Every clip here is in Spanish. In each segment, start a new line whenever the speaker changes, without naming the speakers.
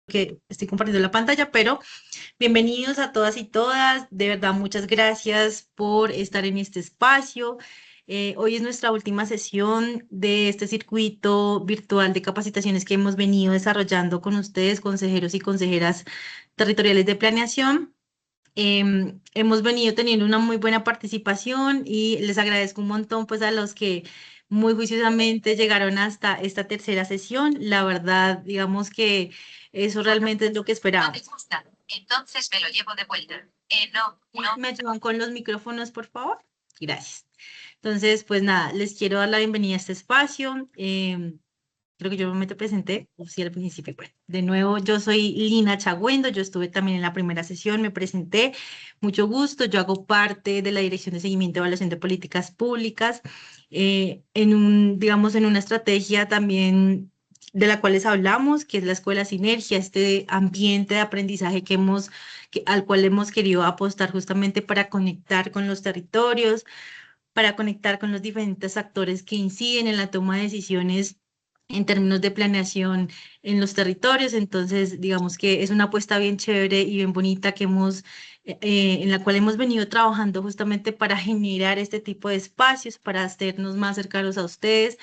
que estoy compartiendo la pantalla, pero bienvenidos a todas y todas. De verdad, muchas gracias por estar en este espacio. Hoy es nuestra última sesión de este circuito virtual de capacitaciones que hemos venido desarrollando con ustedes, consejeros y consejeras territoriales de planeación. Hemos venido teniendo una muy buena participación y les agradezco un montón pues a los que muy juiciosamente llegaron hasta esta tercera sesión. La verdad, digamos que eso realmente es lo que
No me
esperábamos.
gusta. Entonces me lo llevo de vuelta. No.
¿Me ayudan con los micrófonos, por favor? Gracias. Entonces, pues nada, les quiero dar la bienvenida a este espacio. Creo que yo me te presenté, o sí, al principio. Bueno, de nuevo, yo soy Lina Chagüendo, yo estuve también en la primera sesión, me presenté, mucho gusto, yo hago parte de la Dirección de Seguimiento y Evaluación de Políticas Públicas, digamos, en una estrategia también de la cual les hablamos, que es la Escuela Sinergia, este ambiente de aprendizaje al cual hemos querido apostar justamente para conectar con los territorios, para conectar con los diferentes actores que inciden en la toma de decisiones en términos de planeación en los territorios. Entonces, digamos que es una apuesta bien chévere y bien bonita en la cual hemos venido trabajando justamente para generar este tipo de espacios, para hacernos más cercanos a ustedes.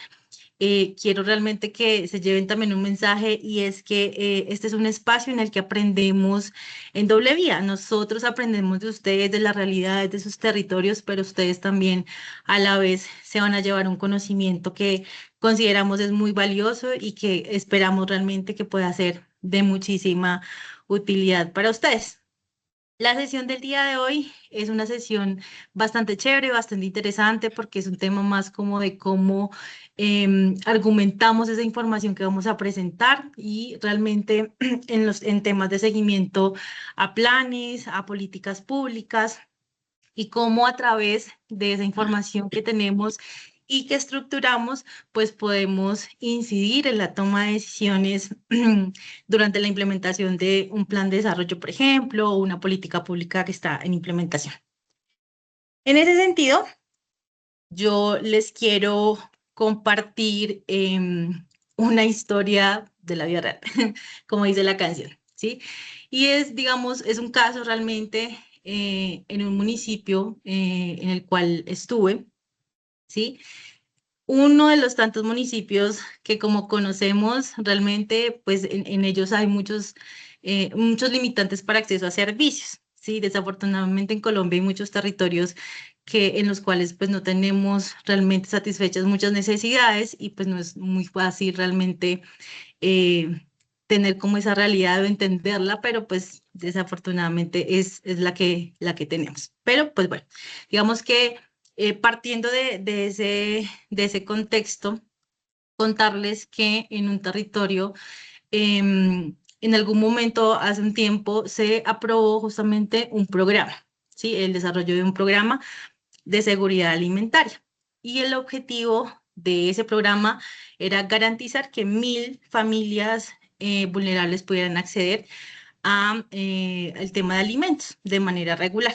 Quiero realmente que se lleven también un mensaje y es que este es un espacio en el que aprendemos en doble vía. Nosotros aprendemos de ustedes, de las realidades de sus territorios, pero ustedes también a la vez se van a llevar un conocimiento que consideramos es muy valioso y que esperamos realmente que pueda ser de muchísima utilidad para ustedes. La sesión del día de hoy es una sesión bastante chévere, bastante interesante, porque es un tema más como de cómo argumentamos esa información que vamos a presentar y realmente en temas de seguimiento a planes, a políticas públicas y cómo a través de esa información que tenemos y que estructuramos, pues podemos incidir en la toma de decisiones durante la implementación de un plan de desarrollo, por ejemplo, o una política pública que está en implementación. En ese sentido, yo les quiero compartir una historia de la vida real, como dice la canción, ¿sí? Y es, digamos, es un caso realmente en un municipio en el cual estuve, ¿sí? Uno de los tantos municipios que como conocemos realmente, pues en ellos hay muchos limitantes para acceso a servicios. Sí, desafortunadamente en Colombia hay muchos territorios en los cuales pues no tenemos realmente satisfechas muchas necesidades y pues no es muy fácil realmente eh, tener como esa realidad o entenderla, pero pues desafortunadamente es la que tenemos. Pero pues bueno, digamos que partiendo de ese contexto, contarles que en un territorio, en algún momento, hace un tiempo, se aprobó justamente un programa, ¿sí? El desarrollo de un programa de seguridad alimentaria. Y el objetivo de ese programa era garantizar que 1.000 familias vulnerables pudieran acceder al tema de alimentos de manera regular.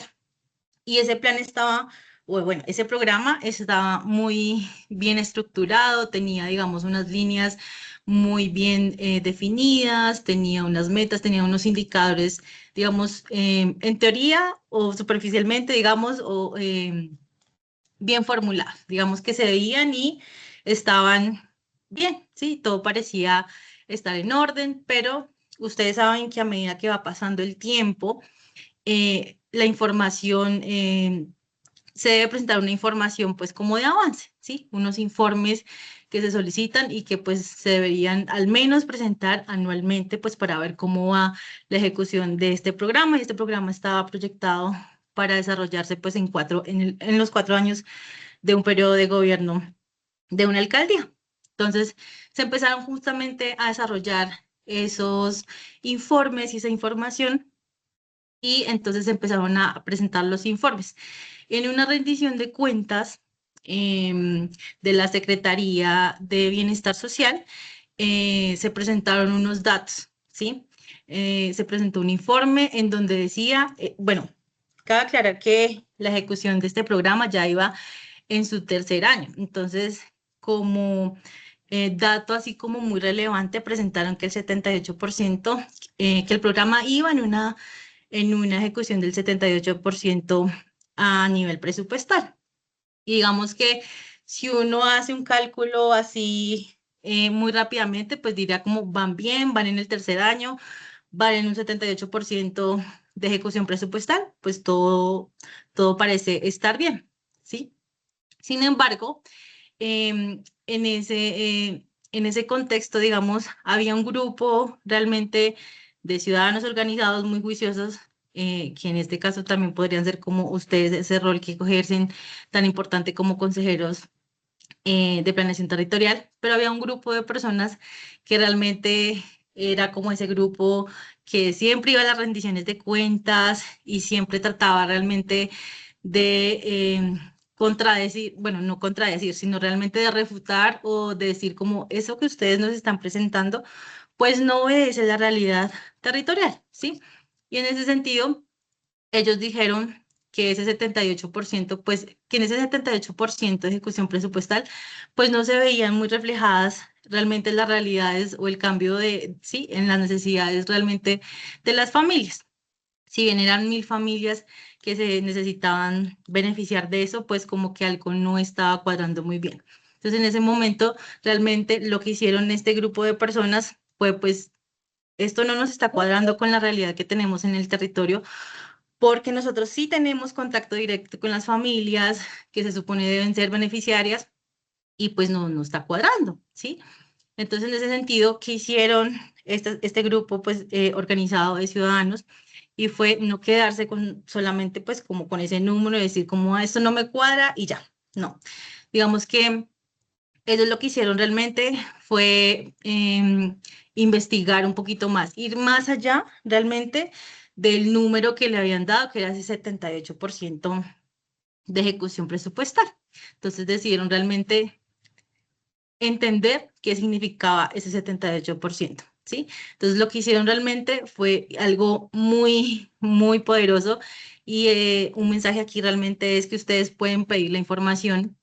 Y ese plan estaba, o bueno, ese programa estaba muy bien estructurado, tenía, digamos, unas líneas muy bien definidas, tenía unas metas, tenía unos indicadores, digamos, en teoría o superficialmente, digamos, o bien formulados, digamos que se veían y estaban bien, sí, todo parecía estar en orden, pero ustedes saben que a medida que va pasando el tiempo, la información, se debe presentar una información pues como de avance, ¿sí? Unos informes que se solicitan y que pues se deberían al menos presentar anualmente pues para ver cómo va la ejecución de este programa. Y este programa estaba proyectado para desarrollarse pues en los 4 años de un periodo de gobierno de una alcaldía. Entonces, se empezaron justamente a desarrollar esos informes y esa información y entonces empezaron a presentar los informes. En una rendición de cuentas de la Secretaría de Bienestar Social, se presentaron unos datos, ¿sí? Se presentó un informe en donde decía, bueno, cabe aclarar que la ejecución de este programa ya iba en su tercer año. Entonces, como dato así como muy relevante, presentaron que el 78%, que el programa iba en una ejecución del 78% a nivel presupuestal. Y digamos que si uno hace un cálculo así muy rápidamente, pues diría como van bien, van en el tercer año, van en un 78% de ejecución presupuestal, pues todo parece estar bien, ¿sí? Sin embargo, en ese contexto, digamos, había un grupo realmente de ciudadanos organizados muy juiciosos, que en este caso también podrían ser como ustedes, ese rol que ejercen tan importante como consejeros de planeación territorial, pero había un grupo de personas que realmente era como ese grupo que siempre iba a las rendiciones de cuentas y siempre trataba realmente de contradecir, bueno, no contradecir, sino realmente de refutar o de decir como eso que ustedes nos están presentando, pues no obedece la realidad territorial, ¿sí? Y en ese sentido, ellos dijeron que ese 78%, pues que en ese 78% de ejecución presupuestal, pues no se veían muy reflejadas realmente las realidades o el cambio de, sí, en las necesidades realmente de las familias. Si bien eran 1.000 familias que se necesitaban beneficiar de eso, pues como que algo no estaba cuadrando muy bien. Entonces, en ese momento, realmente lo que hicieron este grupo de personas fue, pues, esto no nos está cuadrando con la realidad que tenemos en el territorio, porque nosotros sí tenemos contacto directo con las familias que se supone deben ser beneficiarias y pues no está cuadrando, ¿sí? Entonces, en ese sentido, ¿qué hicieron este grupo pues, organizado de ciudadanos? Y fue no quedarse con solamente pues como con ese número y decir como "Ah, esto no me cuadra y ya, no. Digamos que ellos lo que hicieron realmente fue investigar un poquito más, ir más allá realmente del número que le habían dado, que era ese 78% de ejecución presupuestal. Entonces decidieron realmente entender qué significaba ese 78%, ¿sí? Entonces lo que hicieron realmente fue algo muy, muy poderoso y un mensaje aquí realmente es que ustedes pueden pedir la información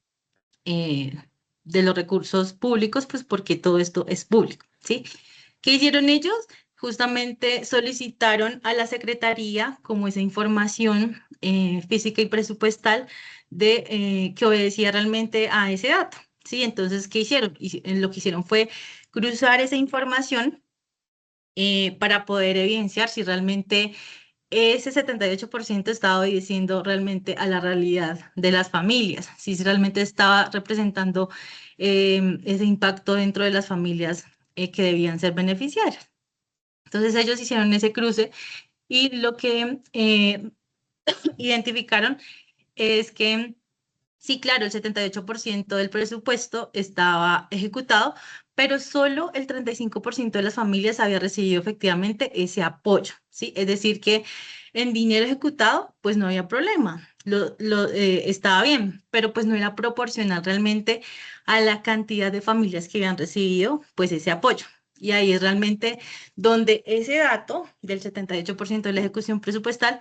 eh, de los recursos públicos, pues porque todo esto es público, ¿sí? ¿Qué hicieron ellos? Justamente solicitaron a la Secretaría como esa información física y presupuestal de que obedecía realmente a ese dato, ¿sí? Entonces, ¿qué hicieron? Lo que hicieron fue cruzar esa información para poder evidenciar si realmente ese 78% estaba obedeciendo realmente a la realidad de las familias, si realmente estaba representando ese impacto dentro de las familias que debían ser beneficiarias. Entonces ellos hicieron ese cruce y lo que identificaron es que sí, claro, el 78% del presupuesto estaba ejecutado, pero solo el 35% de las familias había recibido efectivamente ese apoyo, ¿sí? Es decir, que en dinero ejecutado, pues no había problema, estaba bien, pero pues no era proporcional realmente a la cantidad de familias que habían recibido, pues ese apoyo. Y ahí es realmente donde ese dato del 78% de la ejecución presupuestal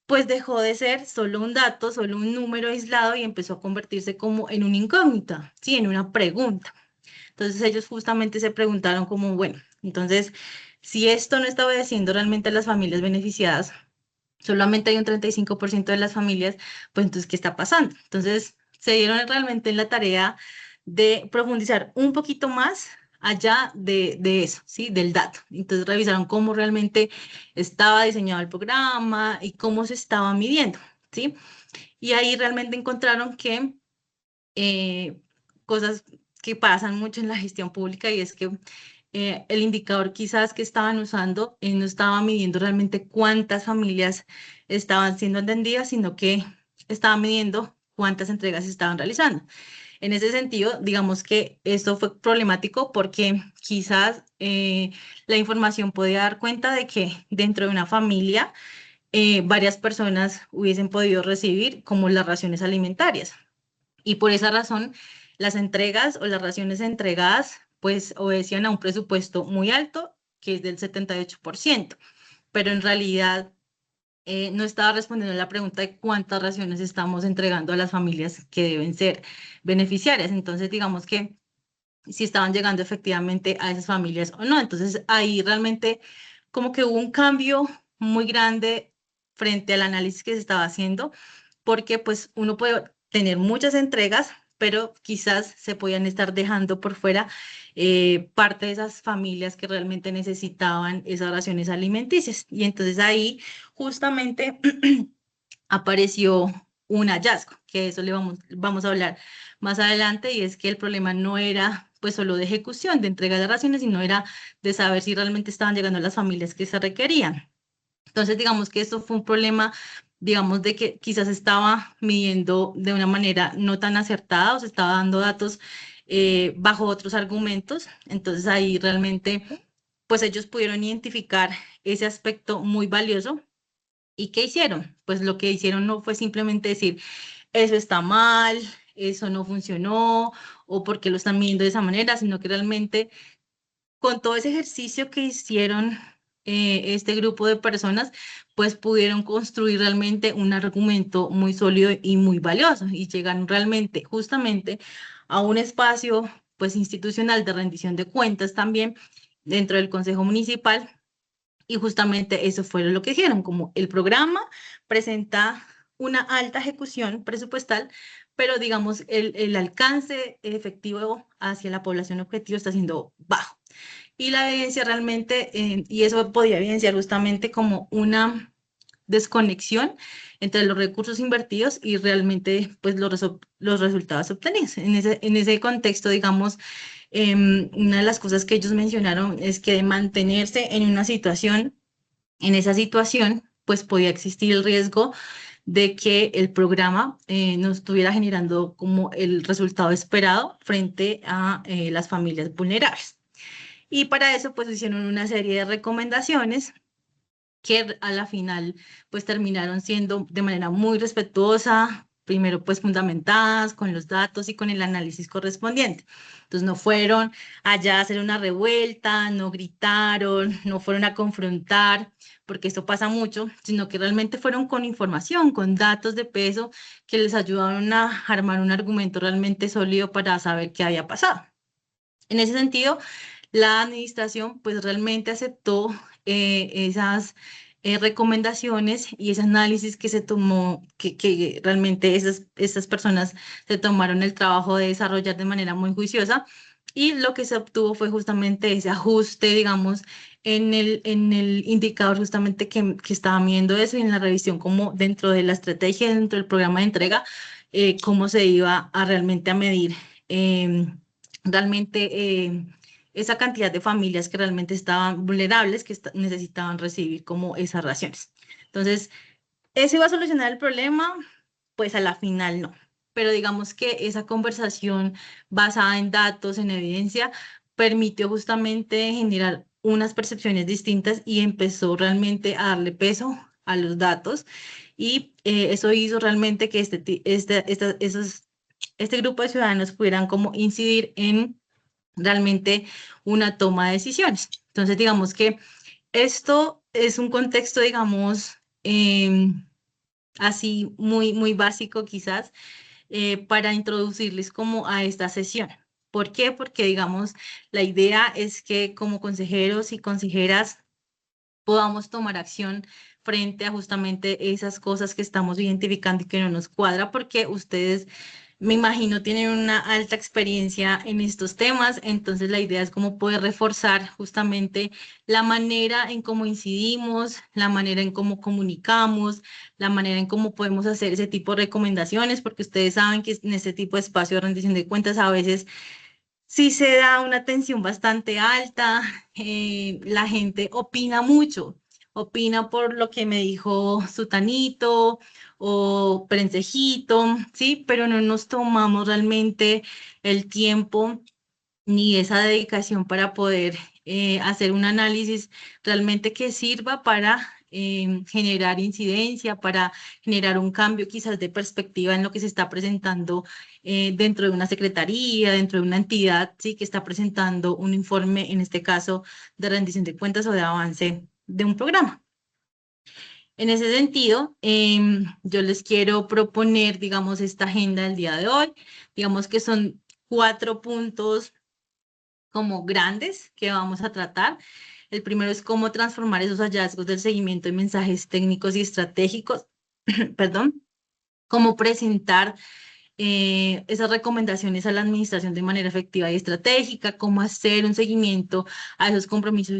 pues dejó de ser solo un dato, solo un número aislado y empezó a convertirse como en una incógnita, sí, en una pregunta. Entonces ellos justamente se preguntaron como, bueno, entonces, si esto no está obedeciendo realmente a las familias beneficiadas, solamente hay un 35% de las familias, pues entonces, ¿qué está pasando? Entonces, se dieron realmente en la tarea de profundizar un poquito más allá de eso, ¿sí? Del dato. Entonces, revisaron cómo realmente estaba diseñado el programa y cómo se estaba midiendo, ¿sí? Y ahí realmente encontraron que eh, cosas que pasan mucho en la gestión pública y es que el indicador quizás que estaban usando no estaba midiendo realmente cuántas familias estaban siendo atendidas, sino que estaba midiendo cuántas entregas se estaban realizando. En ese sentido, digamos que esto fue problemático porque quizás la información podía dar cuenta de que dentro de una familia varias personas hubiesen podido recibir como las raciones alimentarias. Y por esa razón, las entregas o las raciones entregadas, pues obedecían a un presupuesto muy alto, que es del 78%, pero en realidad no estaba respondiendo a la pregunta de cuántas raciones estamos entregando a las familias que deben ser beneficiarias. Entonces, digamos que si estaban llegando efectivamente a esas familias o no. Entonces ahí realmente como que hubo un cambio muy grande frente al análisis que se estaba haciendo, porque pues uno puede tener muchas entregas, pero quizás se podían estar dejando por fuera parte de esas familias que realmente necesitaban esas raciones alimenticias. Y entonces ahí justamente apareció un hallazgo, que eso le vamos a hablar más adelante, y es que el problema no era pues solo de ejecución, de entrega de raciones, sino era de saber si realmente estaban llegando a las familias que se requerían. Entonces, digamos que esto fue un problema, digamos, de que quizás estaba midiendo de una manera no tan acertada o se estaba dando datos bajo otros argumentos. Entonces ahí realmente, pues ellos pudieron identificar ese aspecto muy valioso. ¿Y qué hicieron? Pues lo que hicieron no fue simplemente decir, eso está mal, eso no funcionó, o por qué lo están midiendo de esa manera, sino que realmente con todo ese ejercicio que hicieron este grupo de personas, pues pudieron construir realmente un argumento muy sólido y muy valioso y llegaron realmente justamente a un espacio pues institucional de rendición de cuentas también dentro del Consejo Municipal, y justamente eso fue lo que dijeron, como el programa presenta una alta ejecución presupuestal, pero digamos el alcance efectivo hacia la población objetivo está siendo bajo. Y la evidencia realmente, y eso podía evidenciar justamente como una desconexión entre los recursos invertidos y realmente pues los resultados obtenidos. En ese contexto, digamos, una de las cosas que ellos mencionaron es que de mantenerse en una situación, en esa situación, pues podía existir el riesgo de que el programa no estuviera generando como el resultado esperado frente a las familias vulnerables. Y para eso, pues hicieron una serie de recomendaciones que a la final, pues terminaron siendo de manera muy respetuosa, primero pues fundamentadas con los datos y con el análisis correspondiente. Entonces no fueron allá a hacer una revuelta, no gritaron, no fueron a confrontar, porque esto pasa mucho, sino que realmente fueron con información, con datos de peso que les ayudaron a armar un argumento realmente sólido para saber qué había pasado. En ese sentido, la administración pues realmente aceptó esas recomendaciones y ese análisis que se tomó, que realmente esas personas se tomaron el trabajo de desarrollar de manera muy juiciosa, y lo que se obtuvo fue justamente ese ajuste, digamos, en el indicador justamente que estaba midiendo eso, y en la revisión como dentro de la estrategia, dentro del programa de entrega, cómo se iba a realmente a medir. Realmente esa cantidad de familias que realmente estaban vulnerables, que necesitaban recibir como esas raciones. Entonces, ¿eso iba a solucionar el problema? Pues a la final no. Pero digamos que esa conversación basada en datos, en evidencia, permitió justamente generar unas percepciones distintas y empezó realmente a darle peso a los datos. Y eso hizo realmente que este grupo de ciudadanos pudieran como incidir en realmente una toma de decisiones. Entonces, digamos que esto es un contexto, digamos, así muy, muy básico quizás, para introducirles como a esta sesión. ¿Por qué? Porque, digamos, la idea es que como consejeros y consejeras podamos tomar acción frente a justamente esas cosas que estamos identificando y que no nos cuadra, porque ustedes, me imagino, tienen una alta experiencia en estos temas. Entonces la idea es como poder reforzar justamente la manera en cómo incidimos, la manera en cómo comunicamos, la manera en cómo podemos hacer ese tipo de recomendaciones, porque ustedes saben que en este tipo de espacio de rendición de cuentas a veces sí se da una tensión bastante alta, la gente opina mucho, opina por lo que me dijo Sutanito o Prensejito, ¿sí? Pero no nos tomamos realmente el tiempo ni esa dedicación para poder hacer un análisis realmente que sirva para generar incidencia, para generar un cambio quizás de perspectiva en lo que se está presentando dentro de una secretaría, dentro de una entidad, sí, que está presentando un informe, en este caso, de rendición de cuentas o de avance de un programa. En ese sentido, yo les quiero proponer, digamos, esta agenda del día de hoy. Digamos que son 4 puntos como grandes que vamos a tratar. El primero es cómo transformar esos hallazgos del seguimiento en mensajes técnicos y estratégicos, perdón, cómo presentar esas recomendaciones a la administración de manera efectiva y estratégica, cómo hacer un seguimiento a esos compromisos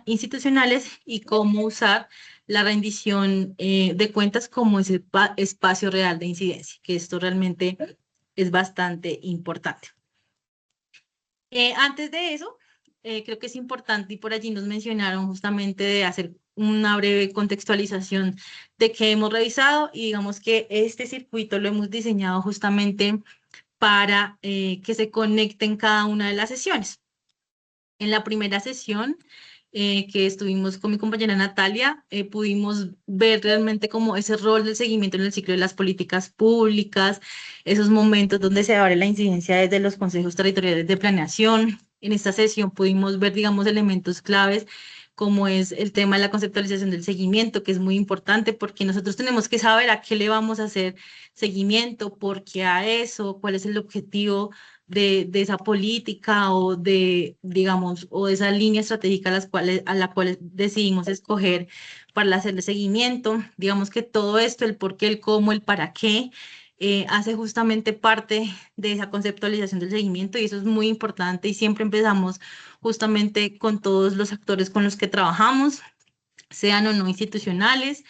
institucionales y cómo usar la rendición de cuentas como ese espacio real de incidencia, que esto realmente es bastante importante. Antes de eso, creo que es importante y por allí nos mencionaron justamente de hacer una breve contextualización de qué hemos revisado y digamos que este circuito lo hemos diseñado justamente para que se conecten cada una de las sesiones. En la primera sesión que estuvimos con mi compañera Natalia, pudimos ver realmente como ese rol del seguimiento en el ciclo de las políticas públicas, esos momentos donde se abre la incidencia desde los consejos territoriales de planeación. En esta sesión pudimos ver, digamos, elementos claves como es el tema de la conceptualización del seguimiento, que es muy importante porque nosotros tenemos que saber a qué le vamos a hacer seguimiento, por qué a eso, cuál es el objetivo de esa política o de, digamos, o de esa línea estratégica a la cual decidimos escoger para hacerle seguimiento. Digamos que todo esto, el por qué, el cómo, el para qué, hace justamente parte de esa conceptualización del seguimiento y eso es muy importante y siempre empezamos justamente con todos los actores con los que trabajamos, sean o no institucionales,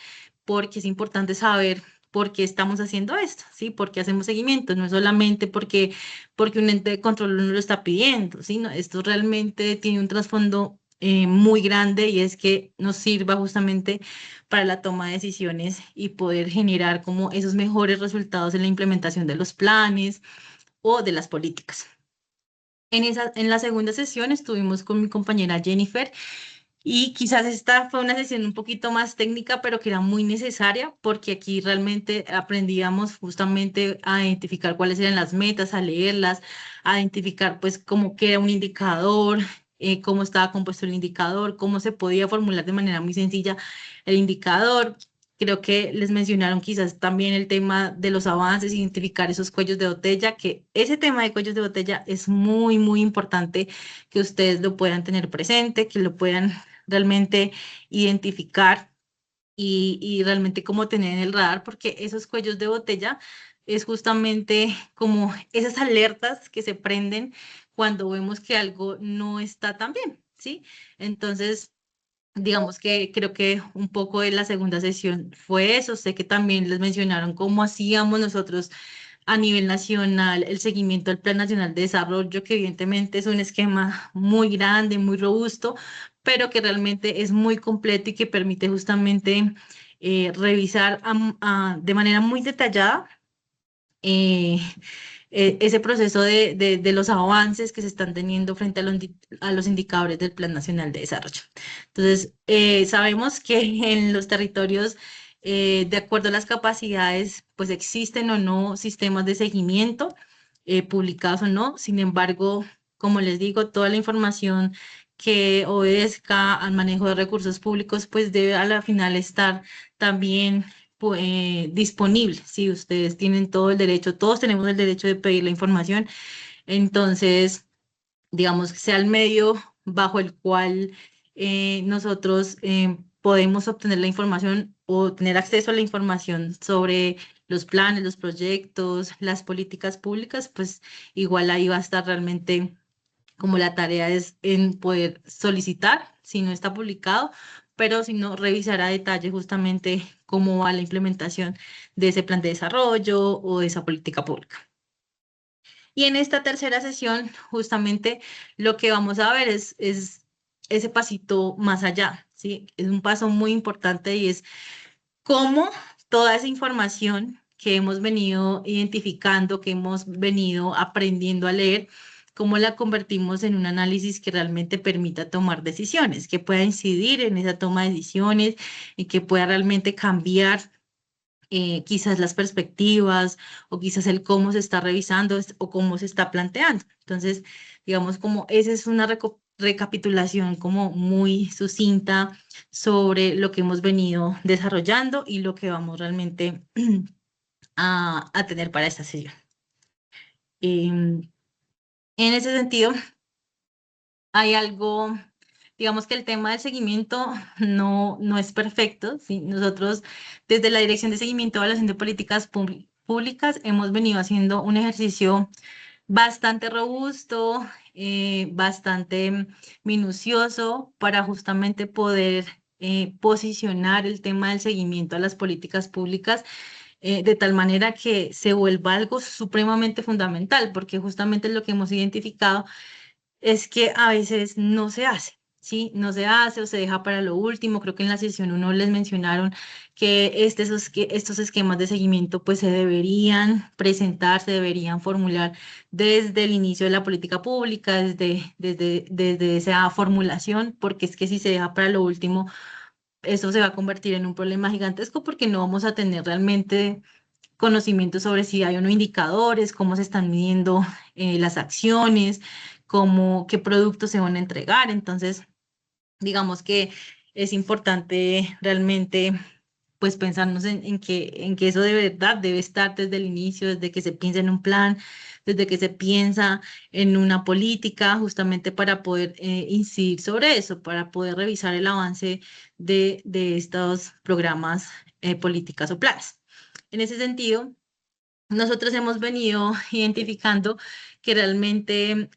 porque es importante saber por qué estamos haciendo esto, ¿sí? ¿Por qué hacemos seguimiento? No es solamente porque un ente de control nos lo está pidiendo, ¿sí? No, esto realmente tiene un trasfondo muy grande y es que nos sirva justamente para la toma de decisiones y poder generar como esos mejores resultados en la implementación de los planes o de las políticas. En la segunda sesión estuvimos con mi compañera Jennifer y quizás esta fue una sesión un poquito más técnica, pero que era muy necesaria porque aquí realmente aprendíamos justamente a identificar cuáles eran las metas, a leerlas, a identificar pues cómo que era un indicador, cómo estaba compuesto el indicador, cómo se podía formular de manera muy sencilla el indicador. Creo que les mencionaron quizás también el tema de los avances, identificar esos cuellos de botella, que ese tema de cuellos de botella es muy, muy importante que ustedes lo puedan tener presente, que lo puedan realmente identificar y realmente como tener en el radar, porque esos cuellos de botella es justamente como esas alertas que se prenden cuando vemos que algo no está tan bien, ¿sí? Entonces, digamos que creo que un poco de la segunda sesión fue eso. Sé que también les mencionaron cómo hacíamos nosotros a nivel nacional el seguimiento del Plan Nacional de Desarrollo, que evidentemente es un esquema muy grande, muy robusto, pero que realmente es muy completo y que permite justamente revisar de manera muy detallada eh, ese proceso de los avances que se están teniendo frente a los indicadores del Plan Nacional de Desarrollo. Entonces, sabemos que en los territorios, de acuerdo a las capacidades, pues existen o no sistemas de seguimiento, publicados o no. Sin embargo, como les digo, toda la información que obedezca al manejo de recursos públicos, pues debe a la final estar también disponible. Si ustedes tienen todo el derecho, todos tenemos el derecho de pedir la información, entonces, digamos que sea el medio bajo el cual nosotros podemos obtener la información o tener acceso a la información sobre los planes, los proyectos, las políticas públicas, pues igual ahí va a estar realmente como la tarea es en poder solicitar, si no está publicado, pero si no, revisar a detalle justamente cómo va la implementación de ese plan de desarrollo o de esa política pública. Y en esta tercera sesión, justamente lo que vamos a ver es ese pasito más allá, ¿sí? Es un paso muy importante y es cómo toda esa información que hemos venido identificando, que hemos venido aprendiendo a leer, cómo la convertimos en un análisis que realmente permita tomar decisiones, que pueda incidir en esa toma de decisiones y que pueda realmente cambiar quizás las perspectivas o quizás el cómo se está revisando o cómo se está planteando. Entonces, digamos como esa es una recapitulación como muy sucinta sobre lo que hemos venido desarrollando y lo que vamos realmente a tener para esta sesión. En ese sentido, hay algo, digamos que el tema del seguimiento no es perfecto, ¿sí? Nosotros desde la Dirección de Seguimiento y Evaluación de Políticas Públicas hemos venido haciendo un ejercicio bastante robusto, bastante minucioso para justamente poder posicionar el tema del seguimiento a las políticas públicas de tal manera que se vuelva algo supremamente fundamental, porque justamente lo que hemos identificado es que a veces no se hace. Sí, no se hace o se deja para lo último. Creo que en la sesión uno les mencionaron que, estos esquemas de seguimiento pues se deberían presentar, se deberían formular desde el inicio de la política pública, desde esa formulación, porque es que si se deja para lo último, eso se va a convertir en un problema gigantesco porque no vamos a tener realmente conocimiento sobre si hay o no indicadores, cómo se están midiendo las acciones, qué productos se van a entregar. Entonces, digamos que es importante realmente pues pensarnos en que eso de verdad debe estar desde el inicio, desde que se piensa en un plan, desde que se piensa en una política, justamente para poder incidir sobre eso, para poder revisar el avance de estos programas, políticas o planes. En ese sentido, nosotros hemos venido identificando que realmente,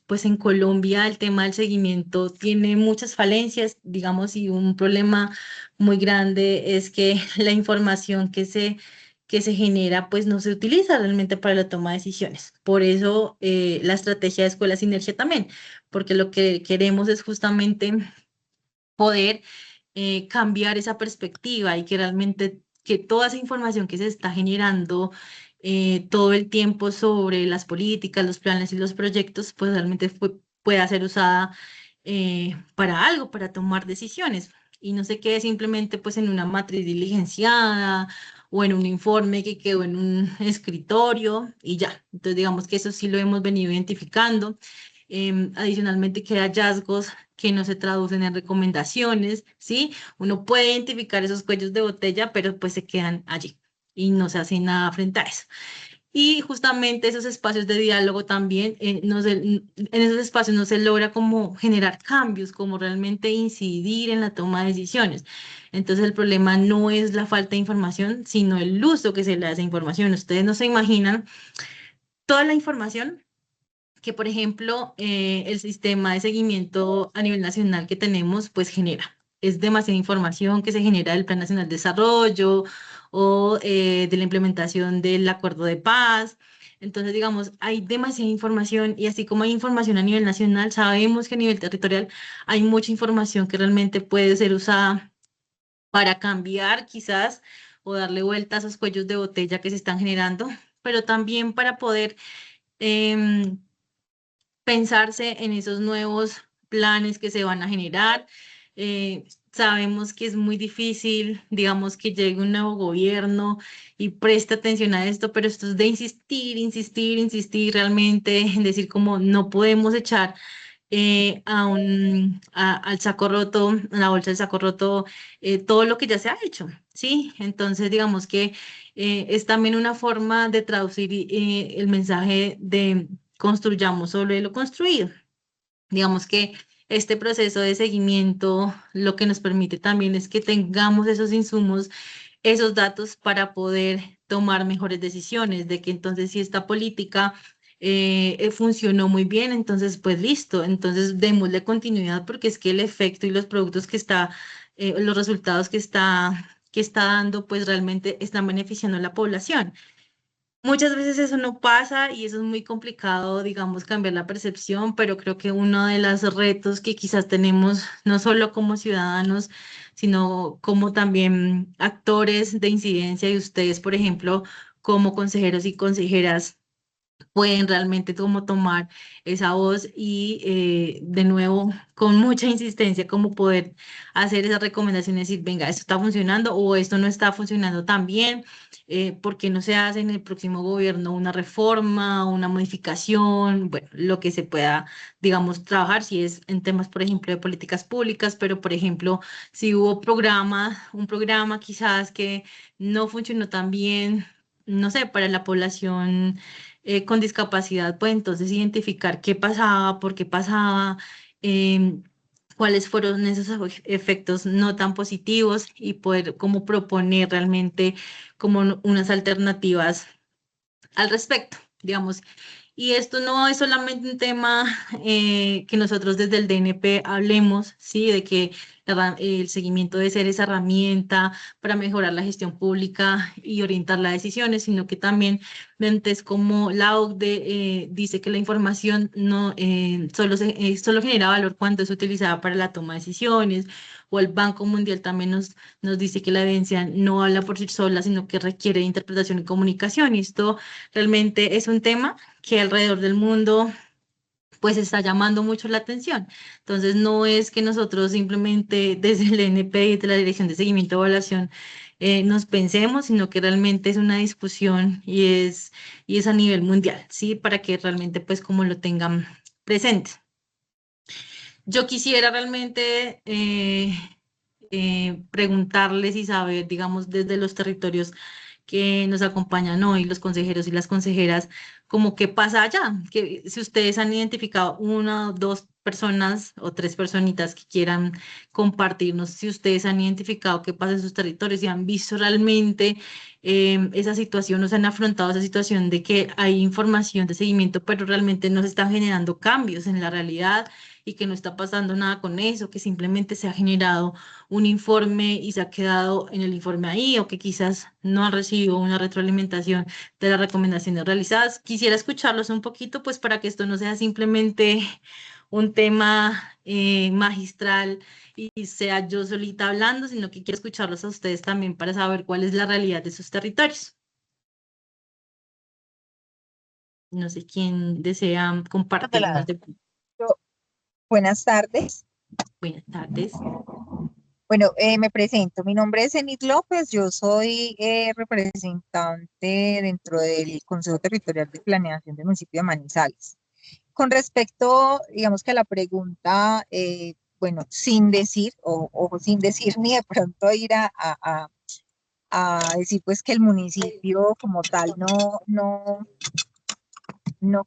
pues en Colombia el tema del seguimiento tiene muchas falencias, digamos, y un problema muy grande es que la información que se genera, pues no se utiliza realmente para la toma de decisiones. Por eso la estrategia de Escuela Sinergia también, porque lo que queremos es justamente poder cambiar esa perspectiva y que realmente que toda esa información que se está generando todo el tiempo sobre las políticas, los planes y los proyectos, pues realmente pueda ser usada para algo, para tomar decisiones. Y no se quede simplemente pues en una matriz diligenciada o en un informe que quedó en un escritorio y ya. Entonces digamos que eso sí lo hemos venido identificando. Adicionalmente, que hay hallazgos que no se traducen en recomendaciones, ¿sí? Uno puede identificar esos cuellos de botella, pero pues se quedan allí y no se hace nada frente a eso. Y justamente esos espacios de diálogo también, en esos espacios no se logra como generar cambios, como realmente incidir en la toma de decisiones. Entonces el problema no es la falta de información, sino el uso que se le da a esa información. Ustedes no se imaginan toda la información que, por ejemplo, el sistema de seguimiento a nivel nacional que tenemos, pues genera. Es demasiada información que se genera del Plan Nacional de Desarrollo o de la implementación del Acuerdo de Paz. Entonces, digamos, hay demasiada información y así como hay información a nivel nacional, sabemos que a nivel territorial hay mucha información que realmente puede ser usada para cambiar quizás o darle vuelta a esos cuellos de botella que se están generando, pero también para poder em, pensarse en esos nuevos planes que se van a generar. Sabemos que es muy difícil, digamos, que llegue un nuevo gobierno y preste atención a esto, pero esto es de insistir, insistir, insistir realmente en decir como no podemos echar al saco roto, a la bolsa del saco roto, todo lo que ya se ha hecho, ¿sí? Entonces, digamos que es también una forma de traducir el mensaje de construyamos sobre lo construido. Digamos que este proceso de seguimiento lo que nos permite también es que tengamos esos insumos, esos datos para poder tomar mejores decisiones, de que entonces si esta política funcionó muy bien, entonces pues listo, entonces démosle continuidad porque es que el efecto y los productos los resultados que está dando pues realmente están beneficiando a la población. Muchas veces eso no pasa y eso es muy complicado, digamos, cambiar la percepción, pero creo que uno de los retos que quizás tenemos, no solo como ciudadanos, sino como también actores de incidencia y ustedes, por ejemplo, como consejeros y consejeras pueden realmente como tomar esa voz y de nuevo con mucha insistencia como poder hacer esas recomendaciones y decir, venga, esto está funcionando o esto no está funcionando tan bien, ¿por qué no se hace en el próximo gobierno una reforma, una modificación? Bueno, lo que se pueda, digamos, trabajar si es en temas, por ejemplo, de políticas públicas, pero por ejemplo, si hubo un programa quizás que no funcionó tan bien, no sé, para la población con discapacidad, pues entonces identificar qué pasaba, por qué pasaba, em, cuáles fueron esos efectos no tan positivos y poder como proponer realmente como unas alternativas al respecto, digamos. Y esto no es solamente un tema que nosotros desde el DNP hablemos, ¿sí? De que el seguimiento debe ser esa herramienta para mejorar la gestión pública y orientar las decisiones, sino que también entes como la OCDE dice que la información no solo genera valor cuando es utilizada para la toma de decisiones, o el Banco Mundial también nos dice que la evidencia no habla por sí sola, sino que requiere interpretación y comunicación. Y esto realmente es un tema que alrededor del mundo pues está llamando mucho la atención. Entonces no es que nosotros simplemente desde el NP y de la Dirección de Seguimiento y Evaluación nos pensemos, sino que realmente es una discusión y es a nivel mundial, ¿sí? Para que realmente pues como lo tengan presente. Yo quisiera realmente preguntarles y saber, digamos, desde los territorios que nos acompañan hoy, los consejeros y las consejeras, como qué pasa allá, que si ustedes han identificado una o dos personas o tres personitas que quieran compartirnos, si ustedes han identificado qué pasa en sus territorios, si han visto realmente esa situación, o se han afrontado esa situación de que hay información de seguimiento, pero realmente no se están generando cambios en la realidad y que no está pasando nada con eso, que simplemente se ha generado un informe y se ha quedado en el informe ahí, o que quizás no han recibido una retroalimentación de las recomendaciones realizadas. Quisiera escucharlos un poquito, pues para que esto no sea simplemente un tema magistral y sea yo solita hablando, sino que quiero escucharlos a ustedes también para saber cuál es la realidad de sus territorios. No sé quién desea compartirnos
Hola,
de...
yo- buenas tardes.
Buenas tardes.
Bueno, me presento. Mi nombre es Enid López. Yo soy representante dentro del Consejo Territorial de Planeación del municipio de Manizales. Con respecto, digamos que a la pregunta, bueno, sin decir o sin decir ni de pronto ir a decir pues que el municipio como tal no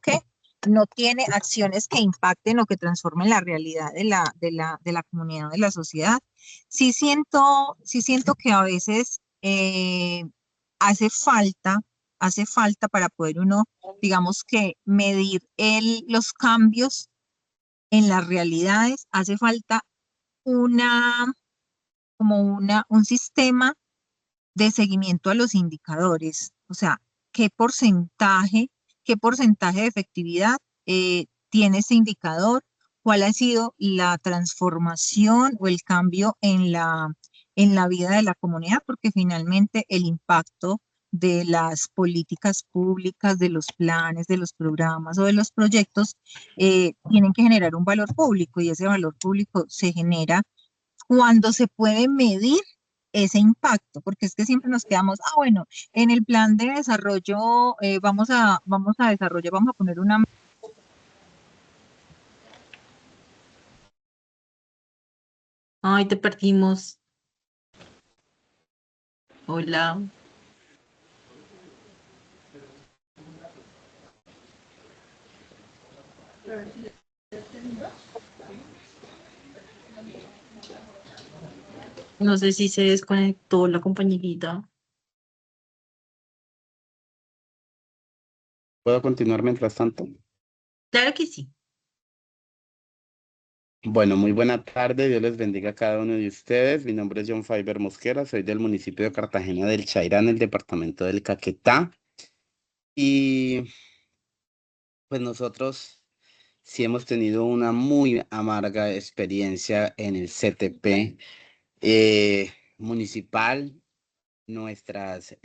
que no tiene acciones que impacten o que transformen la realidad de la comunidad, de la sociedad. Sí siento que a veces hace falta para poder uno, digamos que medir los cambios en las realidades, hace falta una, un sistema de seguimiento a los indicadores, o sea, qué porcentaje, qué porcentaje de efectividad tiene ese indicador, cuál ha sido la transformación o el cambio en la vida de la comunidad, porque finalmente el impacto de las políticas públicas, de los planes, de los programas o de los proyectos, tienen que generar un valor público y ese valor público se genera cuando se puede medir ese impacto, porque es que siempre nos quedamos, bueno, en el plan de desarrollo vamos a desarrollar, vamos a poner una...
Ay, te perdimos. Hola. No sé si se desconectó la compañerita.
¿Puedo continuar mientras tanto?
Claro que sí.
Bueno, muy buena tarde. Dios les bendiga a cada uno de ustedes. Mi nombre es John Fiber Mosquera. Soy del municipio de Cartagena del Chairá, en el departamento del Caquetá. Y pues nosotros sí hemos tenido una muy amarga experiencia en el CTP municipal. Nuestras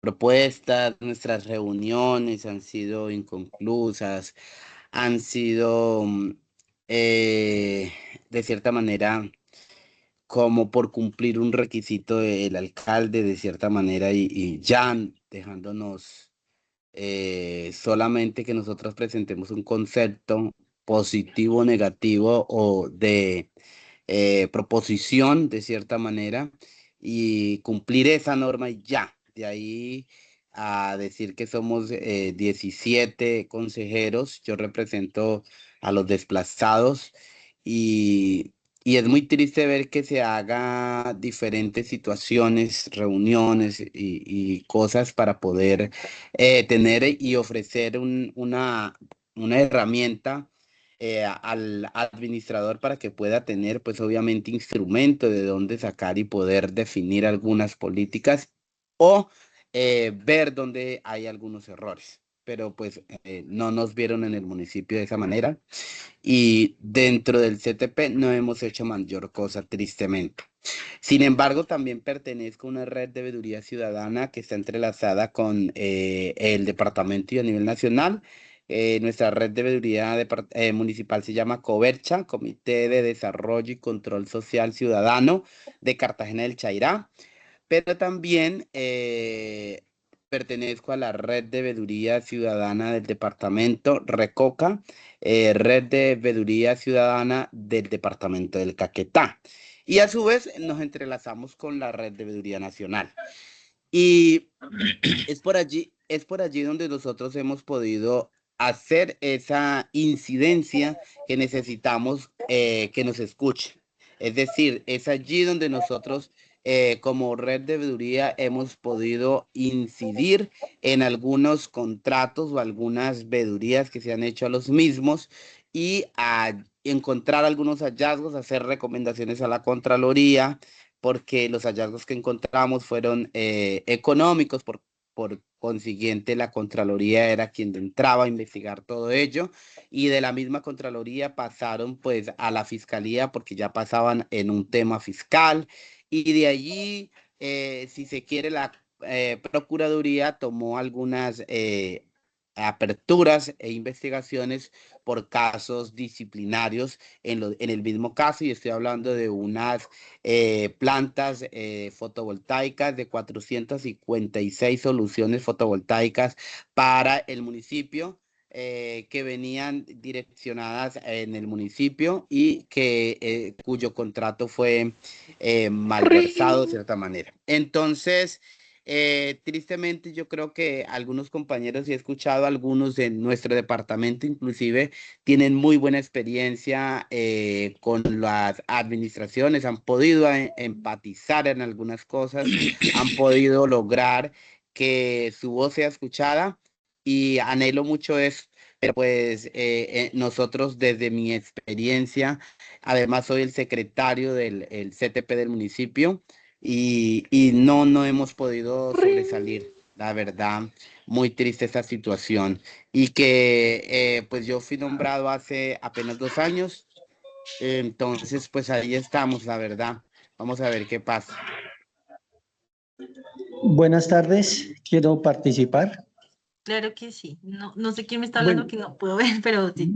propuestas, nuestras reuniones han sido inconclusas, han sido eh, de cierta manera como por cumplir un requisito del alcalde de cierta manera y ya dejándonos solamente que nosotros presentemos un concepto positivo, negativo o de proposición de cierta manera y cumplir esa norma y ya. De ahí a decir que somos 17 consejeros. Yo represento a los desplazados y, y es muy triste ver que se haga diferentes situaciones, reuniones y cosas para poder tener y ofrecer una herramienta al administrador para que pueda tener, pues obviamente, instrumento de dónde sacar y poder definir algunas políticas o ver dónde hay algunos errores. Pero pues no nos vieron en el municipio de esa manera y dentro del CTP no hemos hecho mayor cosa, tristemente. Sin embargo, también pertenezco a una red de veeduría ciudadana que está entrelazada con el departamento y a nivel nacional. Nuestra red de veeduría municipal se llama Cobercha, Comité de Desarrollo y Control Social Ciudadano de Cartagena del Chairá, pero también pertenezco a la red de veeduría ciudadana del departamento Recoca, red de veeduría ciudadana del departamento del Caquetá. Y a su vez nos entrelazamos con la red de veeduría nacional. Y es por allí donde nosotros hemos podido hacer esa incidencia que necesitamos que nos escuchen. Es decir, es allí donde nosotros como red de veeduría hemos podido incidir en algunos contratos o algunas veedurías que se han hecho a los mismos y a encontrar algunos hallazgos, hacer recomendaciones a la Contraloría, porque los hallazgos que encontramos fueron económicos, por consiguiente la Contraloría era quien entraba a investigar todo ello y de la misma Contraloría pasaron pues a la Fiscalía porque ya pasaban en un tema fiscal y de allí, si se quiere, la Procuraduría tomó algunas aperturas e investigaciones por casos disciplinarios en el mismo caso y estoy hablando de unas plantas fotovoltaicas de 456 soluciones fotovoltaicas para el municipio que venían direccionadas en el municipio y que cuyo contrato fue malversado de cierta manera. Entonces, tristemente yo creo que algunos compañeros, y he escuchado a algunos de nuestro departamento inclusive, tienen muy buena experiencia con las administraciones, han podido empatizar en algunas cosas, han podido lograr que su voz sea escuchada y anhelo mucho eso. Pero pues nosotros desde mi experiencia, además soy el secretario del el CTP del municipio y no hemos podido sobresalir, la verdad, muy triste esta situación y que pues yo fui nombrado hace apenas 2 años, entonces pues ahí estamos, la verdad. Vamos a ver qué pasa.
Buenas tardes, quiero participar.
Claro que sí. No, no sé quién me está hablando,
Bueno,
que no puedo ver, pero sí.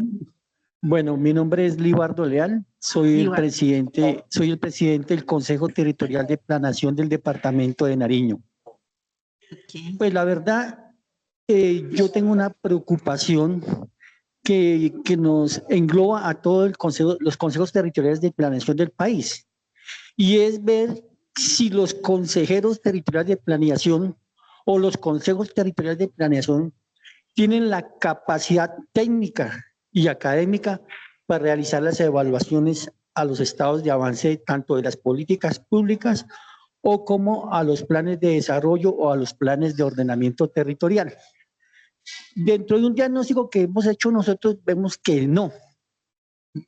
bueno, mi nombre es Libardo Leal,
Igual.
soy el presidente del Consejo Territorial de Planación del Departamento de Nariño.
Ok.
Pues la verdad, yo tengo una preocupación que nos engloba a todo el consejo, los consejos territoriales de planeación del país, y es ver si los consejeros territoriales de planeación o los consejos territoriales de planeación tienen la capacidad técnica y académica para realizar las evaluaciones a los estados de avance tanto de las políticas públicas o como a los planes de desarrollo o a los planes de ordenamiento territorial. Dentro de un diagnóstico que hemos hecho nosotros vemos que no.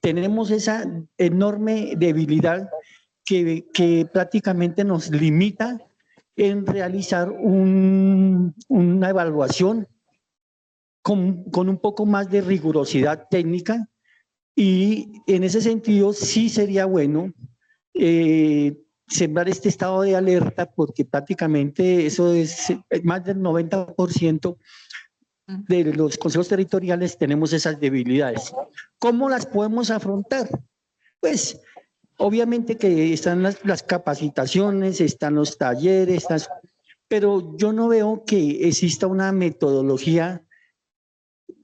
Tenemos esa enorme debilidad que prácticamente nos limita en realizar una evaluación con un poco más de rigurosidad técnica y en ese sentido sí sería bueno sembrar este estado de alerta porque prácticamente eso es más del 90% de los consejos territoriales tenemos esas debilidades. ¿Cómo las podemos afrontar? Pues obviamente que están las capacitaciones, están los talleres, pero yo no veo que exista una metodología.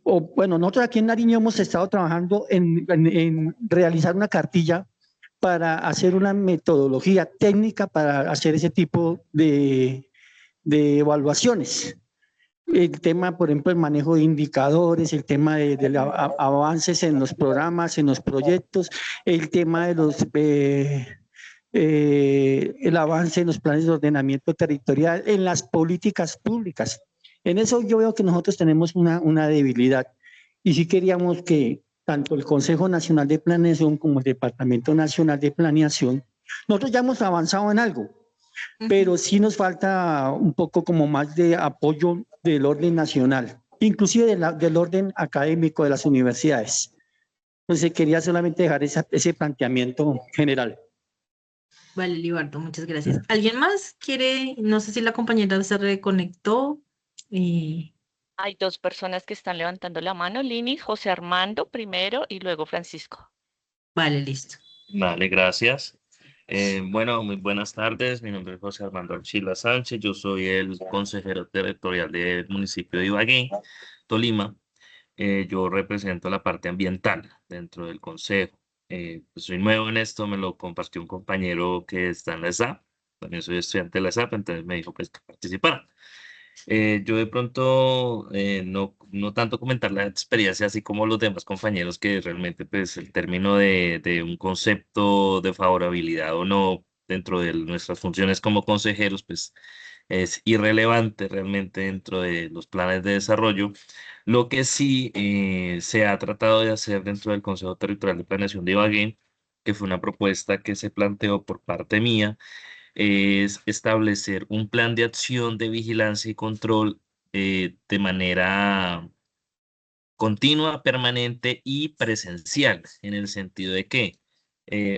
O, bueno, nosotros aquí en Nariño hemos estado trabajando en realizar una cartilla para hacer una metodología técnica para hacer ese tipo de evaluaciones. el tema, por ejemplo, el manejo de indicadores, el tema de avances en los programas, en los proyectos, el tema de el avance en los planes de ordenamiento territorial, en las políticas públicas. En eso yo veo que nosotros tenemos una debilidad y sí queríamos que tanto el Consejo Nacional de Planeación como el Departamento Nacional de Planeación, nosotros ya hemos avanzado en algo, pero sí nos falta un poco como más de apoyo del orden nacional, inclusive del orden académico de las universidades. Entonces quería solamente dejar ese planteamiento general.
Vale, Libardo, muchas gracias. ¿Alguien más quiere? No sé si la compañera se reconectó.
Hay dos personas que están levantando la mano, Lini, José Armando primero y luego Francisco.
Vale, listo.
Vale, gracias. Bueno, muy buenas tardes. Mi nombre es José Armando Archila Sánchez. Yo soy el consejero territorial del municipio de Ibagué, Tolima. Yo represento la parte ambiental dentro del consejo. Pues soy nuevo en esto, me lo compartió un compañero que está en la ESAP. También soy estudiante de la ESAP, entonces me dijo pues, que participara. Yo de pronto no tanto comentar la experiencia así como los demás compañeros que realmente pues el término de un concepto de favorabilidad o no dentro de nuestras funciones como consejeros pues es irrelevante realmente dentro de los planes de desarrollo. Lo que sí se ha tratado de hacer dentro del Consejo Territorial de Planeación de Ibagué, que fue una propuesta que se planteó por parte mía, es establecer un plan de acción de vigilancia y control de manera continua, permanente y presencial, en el sentido de que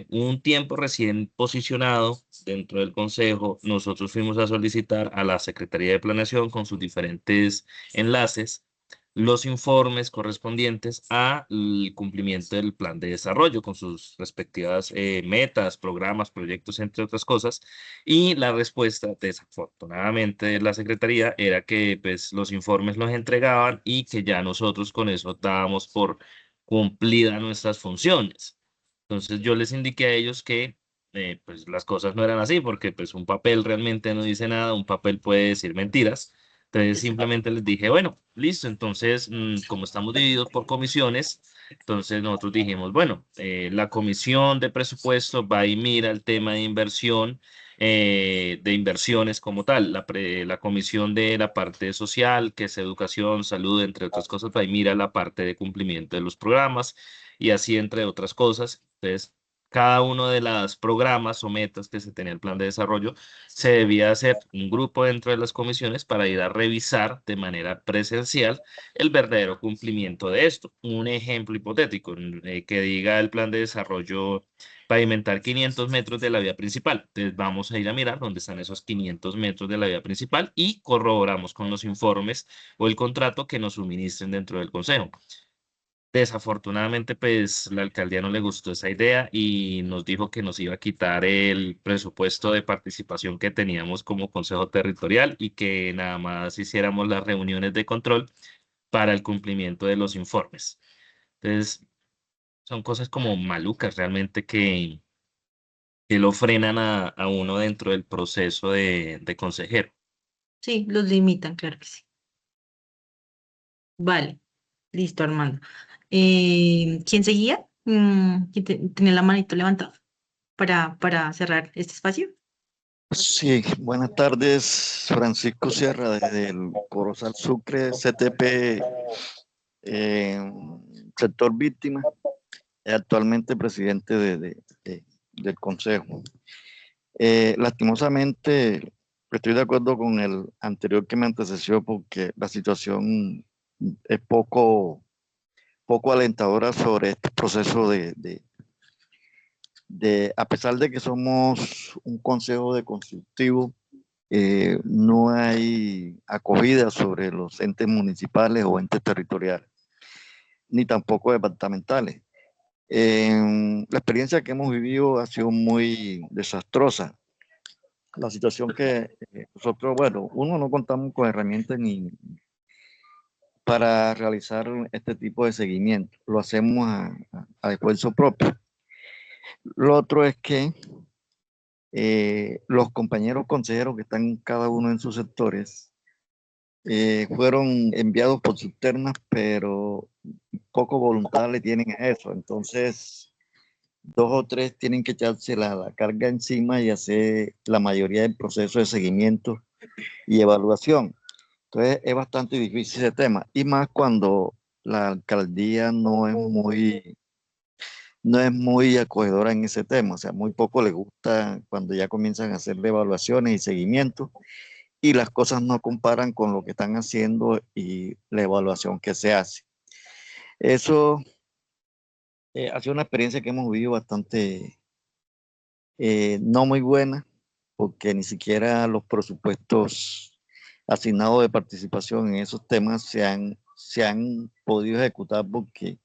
un tiempo recién posicionado dentro del Consejo, nosotros fuimos a solicitar a la Secretaría de Planeación con sus diferentes enlaces los informes correspondientes al cumplimiento del plan de desarrollo con sus respectivas metas, programas, proyectos, entre otras cosas. Y la respuesta, desafortunadamente, de la Secretaría era que pues, los informes los entregaban y que ya nosotros con eso dábamos por cumplidas nuestras funciones. Entonces yo les indiqué a ellos que pues las cosas no eran así, porque pues un papel realmente no dice nada, un papel puede decir mentiras. Entonces simplemente les dije, bueno, listo, entonces como estamos divididos por comisiones, entonces nosotros dijimos, bueno, la comisión de presupuesto va y mira el tema de inversiones como tal, la comisión de la parte social, que es educación, salud, entre otras cosas, va y mira la parte de cumplimiento de los programas y así entre otras cosas. Entonces, cada uno de los programas o metas que se tenía el plan de desarrollo, se debía hacer un grupo dentro de las comisiones para ir a revisar de manera presencial el verdadero cumplimiento de esto. Un ejemplo hipotético, que diga el plan de desarrollo pavimentar 500 metros de la vía principal. Entonces vamos a ir a mirar dónde están esos 500 metros de la vía principal y corroboramos con los informes o el contrato que nos suministren dentro del consejo. Desafortunadamente, pues la alcaldía no le gustó esa idea y nos dijo que nos iba a quitar el presupuesto de participación que teníamos como consejo territorial y que nada más hiciéramos las reuniones de control para el cumplimiento de los informes. Entonces, son cosas como malucas realmente que lo frenan a uno dentro del proceso de consejero.
Sí, los limitan, claro que sí. Vale, listo, Armando. ¿Quién seguía? ¿Quién tenía la manito levantada para cerrar este espacio?
Sí, buenas tardes, Francisco Sierra, desde el Corozal Sucre, CTP, sector víctima, actualmente presidente del Consejo. Lastimosamente, estoy de acuerdo con el anterior que me antecesió porque la situación es poco alentadora sobre este proceso a pesar de que somos un consejo de constructivo, no hay acogida sobre los entes municipales o entes territoriales, ni tampoco departamentales. La experiencia que hemos vivido ha sido muy desastrosa. La situación que nosotros, bueno, uno no contamos con herramientas ni para realizar este tipo de seguimiento. Lo hacemos a esfuerzo propio. Lo otro es que los compañeros consejeros que están cada uno en sus sectores fueron enviados por sus ternas, pero poco voluntad le tienen a eso. Entonces, 2 o 3 tienen que echarse la carga encima y hacer la mayoría del proceso de seguimiento y evaluación. Entonces, es bastante difícil ese tema. Y más cuando la alcaldía no es muy acogedora en ese tema. O sea, muy poco le gusta cuando ya comienzan a hacer evaluaciones y seguimiento y las cosas no comparan con lo que están haciendo y la evaluación que se hace. Eso ha sido una experiencia que hemos vivido bastante no muy buena, porque ni siquiera los presupuestos asignados de participación en esos temas se han podido ejecutar, porque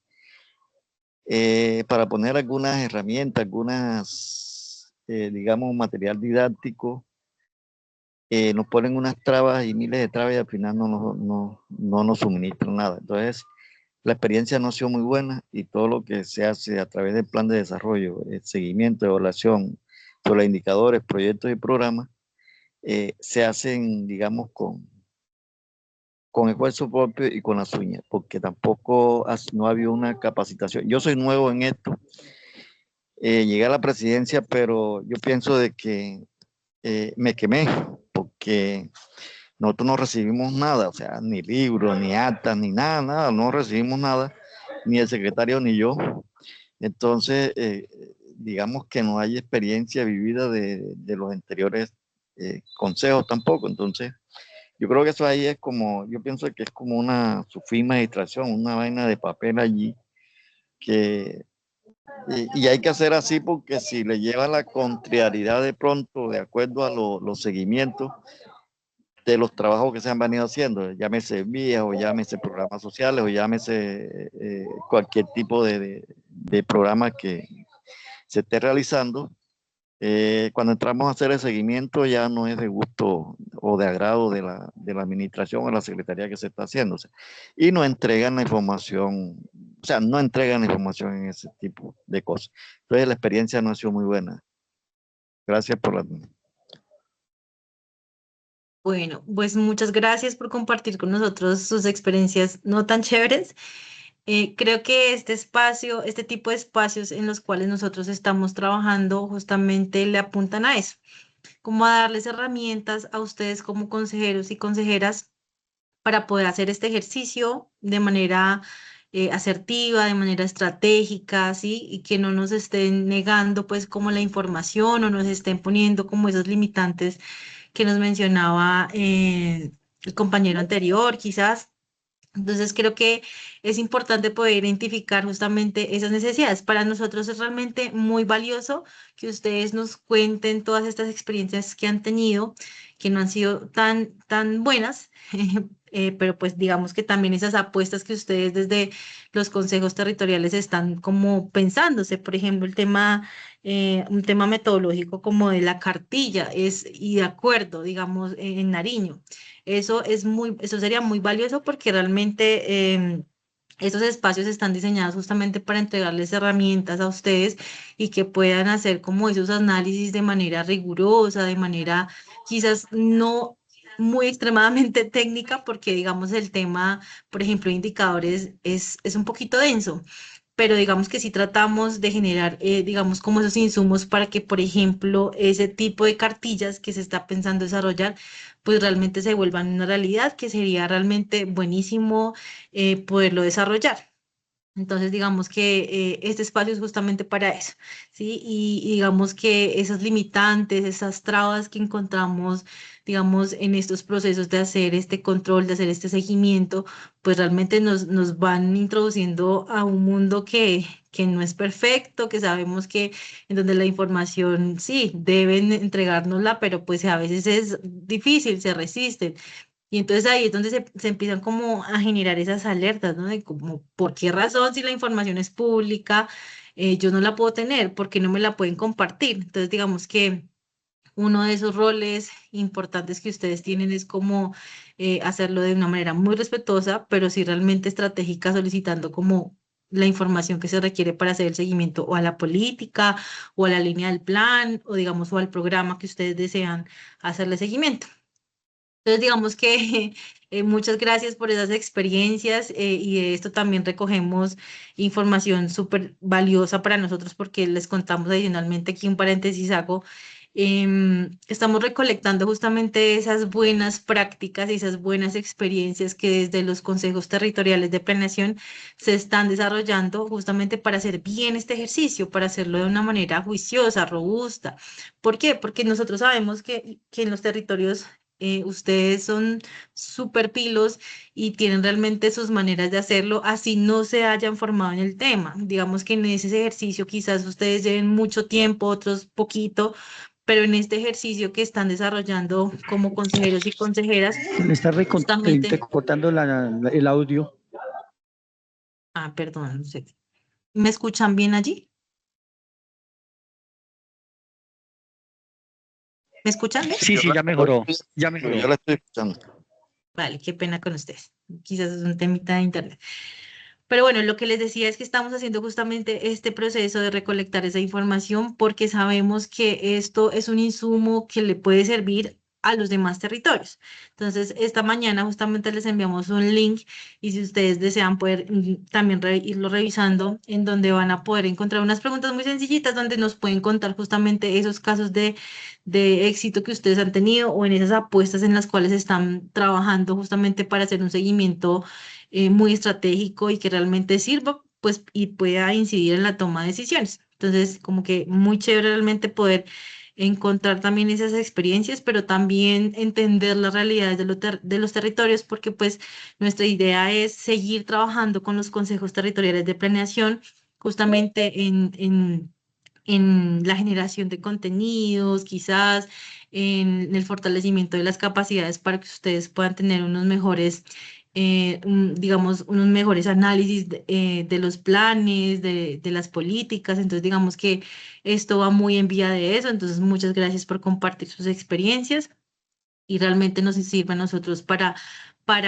para poner algunas herramientas, digamos, material didáctico, nos ponen unas trabas y miles de trabas y al final no nos suministran nada. Entonces, la experiencia no ha sido muy buena y todo lo que se hace a través del plan de desarrollo, el seguimiento, evaluación sobre los indicadores, proyectos y programas, se hacen, digamos, con esfuerzo propio y con las uñas, porque tampoco no ha habido una capacitación. Yo soy nuevo en esto, llegué a la presidencia, pero yo pienso de que me quemé, porque nosotros no recibimos nada, o sea, ni libros, ni actas, ni nada, no recibimos nada, ni el secretario ni yo. Entonces, digamos que no hay experiencia vivida de los anteriores consejos tampoco. Entonces, yo creo que eso ahí es como, yo pienso que es como una sufrima distracción, una vaina de papel allí, y hay que hacer así, porque si le lleva la contrariedad de pronto, de acuerdo a los seguimientos de los trabajos que se han venido haciendo, llámese vías o llámese programas sociales o llámese cualquier tipo de programa que se esté realizando, cuando entramos a hacer el seguimiento ya no es de gusto o de agrado de la administración o la secretaría que se está haciendo. O sea, y no entregan la información, o sea, no entregan la información en ese tipo de cosas. Entonces la experiencia no ha sido muy buena. Gracias por la...
Bueno, pues muchas gracias por compartir con nosotros sus experiencias no tan chéveres. Creo que este espacio, este tipo de espacios en los cuales nosotros estamos trabajando justamente le apuntan a eso, como a darles herramientas a ustedes como consejeros y consejeras para poder hacer este ejercicio de manera asertiva, de manera estratégica, ¿sí? Y que no nos estén negando pues como la información o nos estén poniendo como esos limitantes que nos mencionaba el compañero anterior, quizás. Entonces creo que es importante poder identificar justamente esas necesidades. Para nosotros es realmente muy valioso que ustedes nos cuenten todas estas experiencias que han tenido, que no han sido tan buenas, pero pues digamos que también esas apuestas que ustedes desde los consejos territoriales están como pensándose. Por ejemplo, un tema metodológico como de la cartilla y de acuerdo, digamos, en Nariño. Eso sería muy valioso porque realmente esos espacios están diseñados justamente para entregarles herramientas a ustedes y que puedan hacer como esos análisis de manera rigurosa, de manera quizás no muy extremadamente técnica, porque digamos el tema, por ejemplo, indicadores es un poquito denso, pero digamos que sí tratamos de generar, digamos, como esos insumos para que, por ejemplo, ese tipo de cartillas que se está pensando desarrollar, pues realmente se vuelvan una realidad, que sería realmente buenísimo poderlo desarrollar. Entonces, digamos que este espacio es justamente para eso, ¿sí? Y digamos que esas limitantes, esas trabas que encontramos, digamos, en estos procesos de hacer este control, de hacer este seguimiento, pues realmente nos van introduciendo a un mundo que no es perfecto, que sabemos que en donde la información, sí, deben entregárnosla, pero pues a veces es difícil, se resisten. Y entonces ahí es donde se empiezan como a generar esas alertas, ¿no? De como, ¿por qué razón si la información es pública, yo no la puedo tener? ¿Por qué no me la pueden compartir? Entonces digamos que uno de esos roles importantes que ustedes tienen es como hacerlo de una manera muy respetuosa, pero sí realmente estratégica, solicitando como la información que se requiere para hacer el seguimiento o a la política o a la línea del plan o digamos o al programa que ustedes desean hacerle seguimiento. Entonces, digamos que muchas gracias por esas experiencias y de esto también recogemos información súper valiosa para nosotros porque les contamos adicionalmente aquí un paréntesis hago. Estamos recolectando justamente esas buenas prácticas y esas buenas experiencias que desde los consejos territoriales de planeación se están desarrollando justamente para hacer bien este ejercicio, para hacerlo de una manera juiciosa, robusta. ¿Por qué? Porque nosotros sabemos que en los territorios ustedes son súper pilos y tienen realmente sus maneras de hacerlo, así no se hayan formado en el tema. Digamos que en ese ejercicio quizás ustedes lleven mucho tiempo, otros poquito, pero en este ejercicio que están desarrollando como consejeros y consejeras,
Le está
justamente,
cortando el audio.
perdón, no sé, ¿me escuchan bien allí? ¿Me escuchan bien?
Sí, ya mejoró, ya
Yo
mejoró.
la estoy escuchando.
Vale, qué pena con ustedes. Quizás es un temita de internet. Pero bueno, lo que les decía es que estamos haciendo justamente este proceso de recolectar esa información porque sabemos que esto es un insumo que le puede servir a los demás territorios. Entonces, esta mañana justamente les enviamos un link y si ustedes desean poder también irlo revisando, en donde van a poder encontrar unas preguntas muy sencillitas donde nos pueden contar justamente esos casos de éxito que ustedes han tenido o en esas apuestas en las cuales están trabajando justamente para hacer un seguimiento muy estratégico y que realmente sirva, pues, y pueda incidir en la toma de decisiones. Entonces, como que muy chévere realmente poder encontrar también esas experiencias, pero también entender las realidades de los territorios, porque pues nuestra idea es seguir trabajando con los consejos territoriales de planeación, justamente en la generación de contenidos, quizás en el fortalecimiento de las capacidades para que ustedes puedan tener unos mejores, digamos, unos mejores análisis de los planes, de las políticas. Entonces, digamos que esto va muy en vía de eso. Entonces, muchas gracias por compartir sus experiencias y realmente nos sirve a nosotros para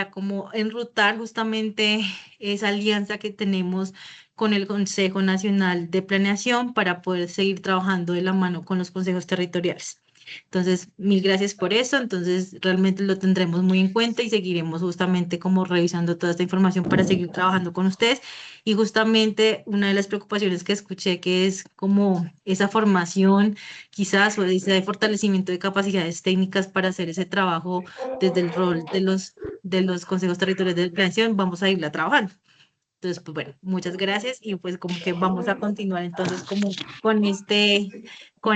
como enrutar justamente esa alianza que tenemos con el Consejo Nacional de Planeación para poder seguir trabajando de la mano con los consejos territoriales. Entonces, mil gracias por eso. Entonces, realmente lo tendremos muy en cuenta y seguiremos justamente como revisando toda esta información para seguir trabajando con ustedes. Y justamente una de las preocupaciones que escuché que es como esa formación quizás o ese fortalecimiento de capacidades técnicas para hacer ese trabajo desde el rol de los consejos territoriales de planeación, vamos a irla trabajando. Entonces, pues bueno, muchas gracias y pues como que vamos a continuar entonces como con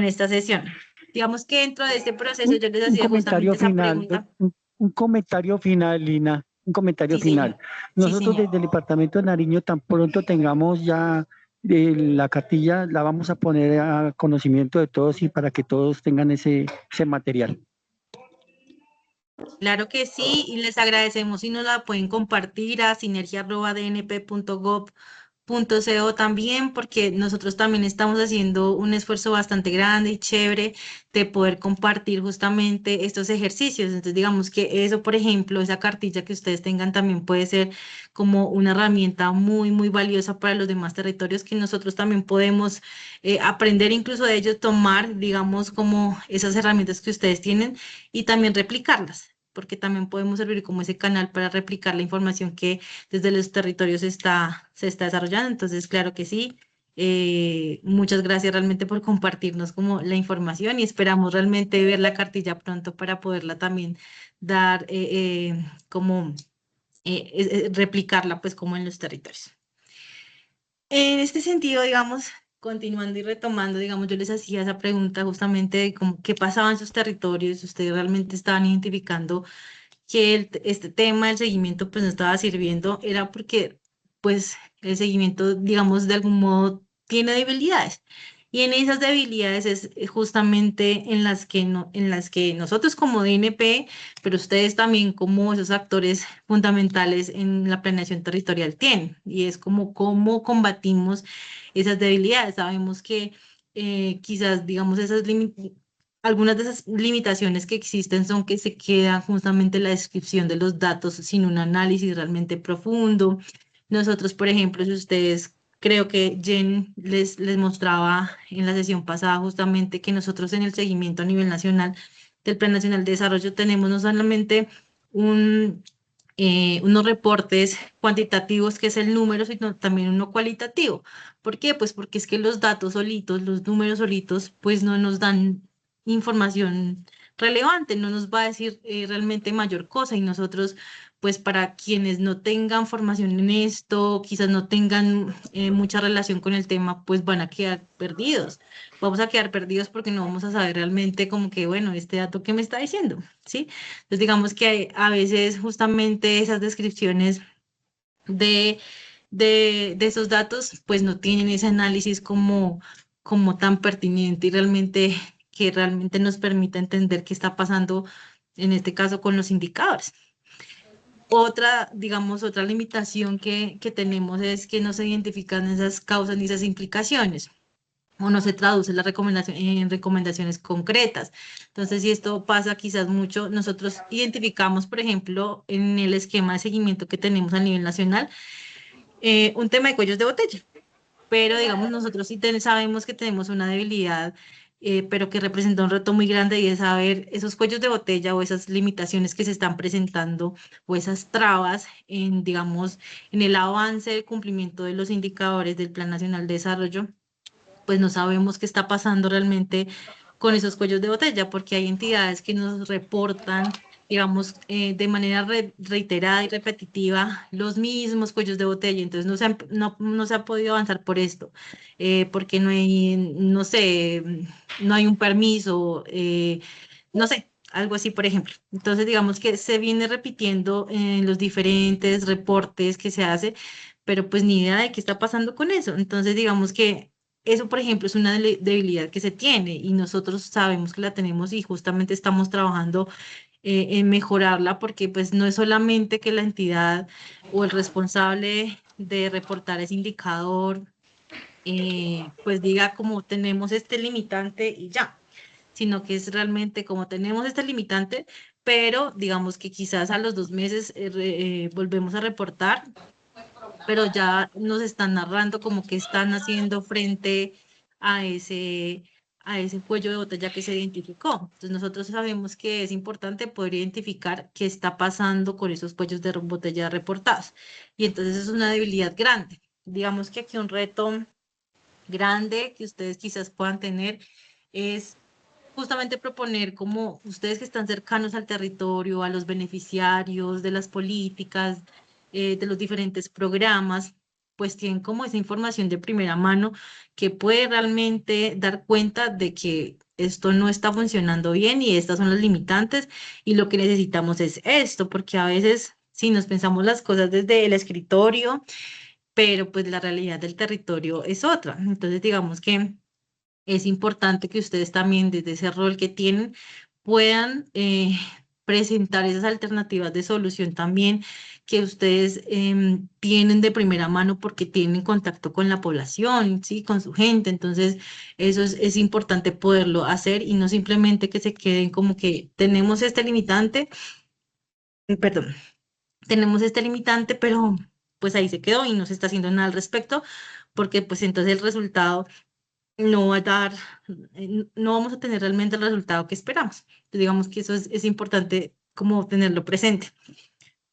esta sesión. Digamos que dentro de este proceso yo les
Un
hacía
comentario
justamente esa
final,
pregunta.
un comentario final, Lina, un comentario
Sí, señor.
final.
Sí,
Nosotros
señor.
desde el departamento de Nariño, tan pronto tengamos ya la cartilla, la vamos a poner a conocimiento de todos y para que todos tengan ese material.
Claro que sí, y les agradecemos si nos la pueden compartir a sinergia@dnp.gov.co también, porque nosotros también estamos haciendo un esfuerzo bastante grande y chévere de poder compartir justamente estos ejercicios. Entonces, digamos que eso, por ejemplo, esa cartilla que ustedes tengan también puede ser como una herramienta muy, muy valiosa para los demás territorios que nosotros también podemos aprender incluso de ellos, tomar, digamos, como esas herramientas que ustedes tienen y también replicarlas, porque también podemos servir como ese canal para replicar la información que desde los territorios se está desarrollando. Entonces, claro que sí. Muchas gracias realmente por compartirnos como la información y esperamos realmente ver la cartilla pronto para poderla también dar como replicarla pues como en los territorios. En este sentido, digamos, continuando y retomando, digamos, yo les hacía esa pregunta justamente de cómo, qué pasaba en sus territorios, ustedes realmente estaban identificando que este tema del seguimiento pues no estaba sirviendo, era porque pues el seguimiento, digamos, de algún modo tiene debilidades. Y en esas debilidades es justamente en las que, no, en las que nosotros como DNP, pero ustedes también como esos actores fundamentales en la planeación territorial tienen. Y es como cómo combatimos esas debilidades. Sabemos que quizás, digamos, algunas de esas limitaciones que existen son que se queda justamente la descripción de los datos sin un análisis realmente profundo. Nosotros, por ejemplo, si ustedes, creo que Jen les mostraba en la sesión pasada justamente que nosotros en el seguimiento a nivel nacional del Plan Nacional de Desarrollo tenemos no solamente unos reportes cuantitativos, que es el número, sino también uno cualitativo. ¿Por qué? Pues porque es que los datos solitos, los números solitos, pues no nos dan información relevante, no nos va a decir realmente mayor cosa, y nosotros, pues para quienes no tengan formación en esto, quizás no tengan mucha relación con el tema, pues van a quedar perdidos. Vamos a quedar perdidos porque no vamos a saber realmente como que, bueno, este dato que me está diciendo, ¿sí? Entonces, digamos que a veces justamente esas descripciones de, de esos datos, pues no tienen ese análisis como tan pertinente y realmente que realmente nos permita entender qué está pasando, en este caso, con los indicadores. Otra, digamos, otra limitación que tenemos es que no se identifican esas causas ni esas implicaciones, o no se traduce la recomendación en recomendaciones concretas. Entonces, si esto pasa quizás mucho, nosotros identificamos, por ejemplo, en el esquema de seguimiento que tenemos a nivel nacional, un tema de cuellos de botella, pero digamos, nosotros sí sabemos que tenemos una debilidad, pero que representa un reto muy grande, y es saber esos cuellos de botella o esas limitaciones que se están presentando, o esas trabas en, digamos, en el avance del cumplimiento de los indicadores del Plan Nacional de Desarrollo. Pues no sabemos qué está pasando realmente con esos cuellos de botella, porque hay entidades que nos reportan, digamos, de manera reiterada y repetitiva los mismos cuellos de botella. Entonces no se ha podido avanzar por esto, porque no hay, no sé, no hay un permiso, no sé. Algo así, por ejemplo. Entonces, digamos que se viene repitiendo en los diferentes reportes que se hace, pero pues ni idea de qué está pasando con eso. Entonces, digamos que eso, por ejemplo, es una debilidad que se tiene, y nosotros sabemos que la tenemos, y justamente estamos trabajando en mejorarla, porque pues no es solamente que la entidad o el responsable de reportar ese indicador pues diga como tenemos este limitante y ya, sino que es realmente como tenemos este limitante, pero digamos que quizás a los 2 meses volvemos a reportar, pero ya nos están narrando como que están haciendo frente a ese cuello de botella que se identificó. Entonces nosotros sabemos que es importante poder identificar qué está pasando con esos cuellos de botella reportados. Y entonces es una debilidad grande. Digamos que aquí un reto grande que ustedes quizás puedan tener es justamente proponer, como ustedes que están cercanos al territorio, a los beneficiarios de las políticas, de los diferentes programas, pues tienen como esa información de primera mano que puede realmente dar cuenta de que esto no está funcionando bien y estas son las limitantes, y lo que necesitamos es esto, porque a veces si nos pensamos las cosas desde el escritorio, pero pues la realidad del territorio es otra. Entonces, digamos que es importante que ustedes también, desde ese rol que tienen, puedan presentar esas alternativas de solución también, que ustedes tienen de primera mano porque tienen contacto con la población, ¿sí? Con su gente. Entonces, eso es importante poderlo hacer, y no simplemente que se queden como que tenemos este limitante, perdón, tenemos este limitante, pero pues ahí se quedó y no se está haciendo nada al respecto, porque pues entonces el resultado no va a dar, no vamos a tener realmente el resultado que esperamos. Entonces, digamos que eso es importante como tenerlo presente.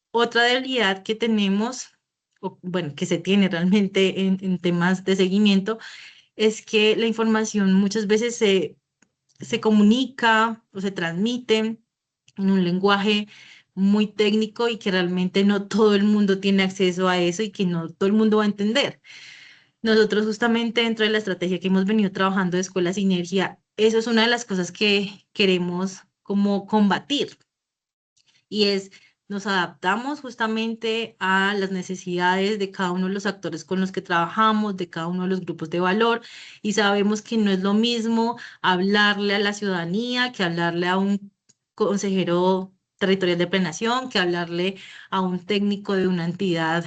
Otra debilidad que tenemos, o bueno, que se tiene realmente en temas de seguimiento, es que la información muchas veces se comunica o se transmite en un lenguaje muy técnico, y que realmente no todo el mundo tiene acceso a eso, y que no todo el mundo va a entender. Nosotros justamente dentro de la estrategia que hemos venido trabajando de Escuela Sinergia, eso es una de las cosas que queremos como combatir, y es nos adaptamos justamente a las necesidades de cada uno de los actores con los que trabajamos, de cada uno de los grupos de valor, y sabemos que no es lo mismo hablarle a la ciudadanía que hablarle a un consejero territorial de planeación, que hablarle a un técnico de una entidad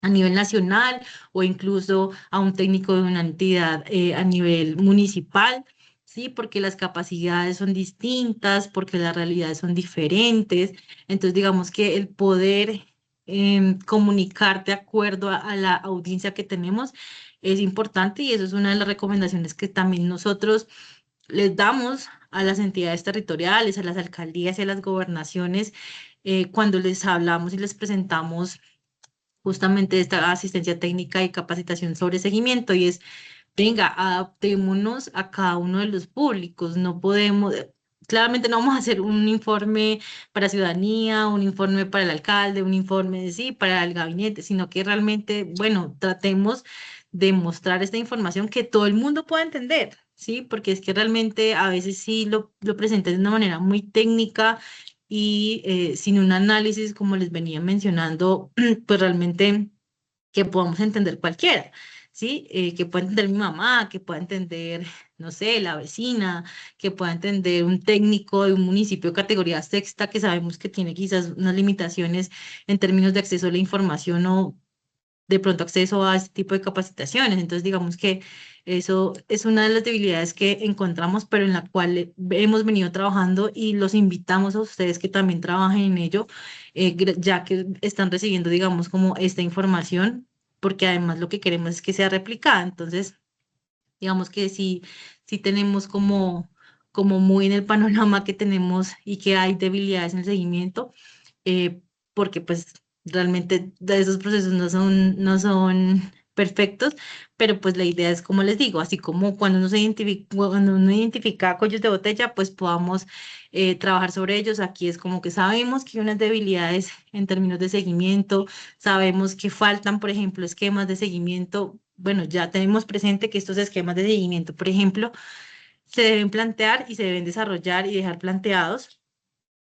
a nivel nacional, o incluso a un técnico de una entidad a nivel municipal. Sí, porque las capacidades son distintas, porque las realidades son diferentes. Entonces, digamos que el poder comunicar de acuerdo a la audiencia que tenemos es importante, y eso es una de las recomendaciones que también nosotros les damos a las entidades territoriales, a las alcaldías y a las gobernaciones, cuando les hablamos y les presentamos justamente esta asistencia técnica y capacitación sobre seguimiento, y es, venga, adaptémonos a cada uno de los públicos, no podemos, claramente no vamos a hacer un informe para ciudadanía, un informe para el alcalde, un informe, sí, para el gabinete, sino que realmente, bueno, tratemos de mostrar esta información que todo el mundo pueda entender, ¿sí? Porque es que realmente a veces sí lo presentan de una manera muy técnica y sin un análisis, como les venía mencionando, pues realmente que podamos entender cualquiera, ¿sí? Que pueda entender mi mamá, que pueda entender, no sé, la vecina, que pueda entender un técnico de un municipio de categoría sexta que sabemos que tiene quizás unas limitaciones en términos de acceso a la información o de pronto acceso a este tipo de capacitaciones. Entonces, digamos que eso es una de las debilidades que encontramos, pero en la cual hemos venido trabajando y los invitamos a ustedes que también trabajen en ello, ya que están recibiendo, digamos, como esta información, porque además lo que queremos es que sea replicada. Entonces, digamos que sí tenemos como muy en el panorama que tenemos y que hay debilidades en el seguimiento, eh, porque pues realmente esos procesos no son perfectos, pero pues la idea es, como les digo, así como cuando uno identifica cuellos de botella, pues podamos trabajar sobre ellos. Aquí es como que sabemos que hay unas debilidades en términos de seguimiento, sabemos que faltan, por ejemplo, esquemas de seguimiento. Bueno, ya tenemos presente que estos esquemas de seguimiento, por ejemplo, se deben plantear y se deben desarrollar y dejar planteados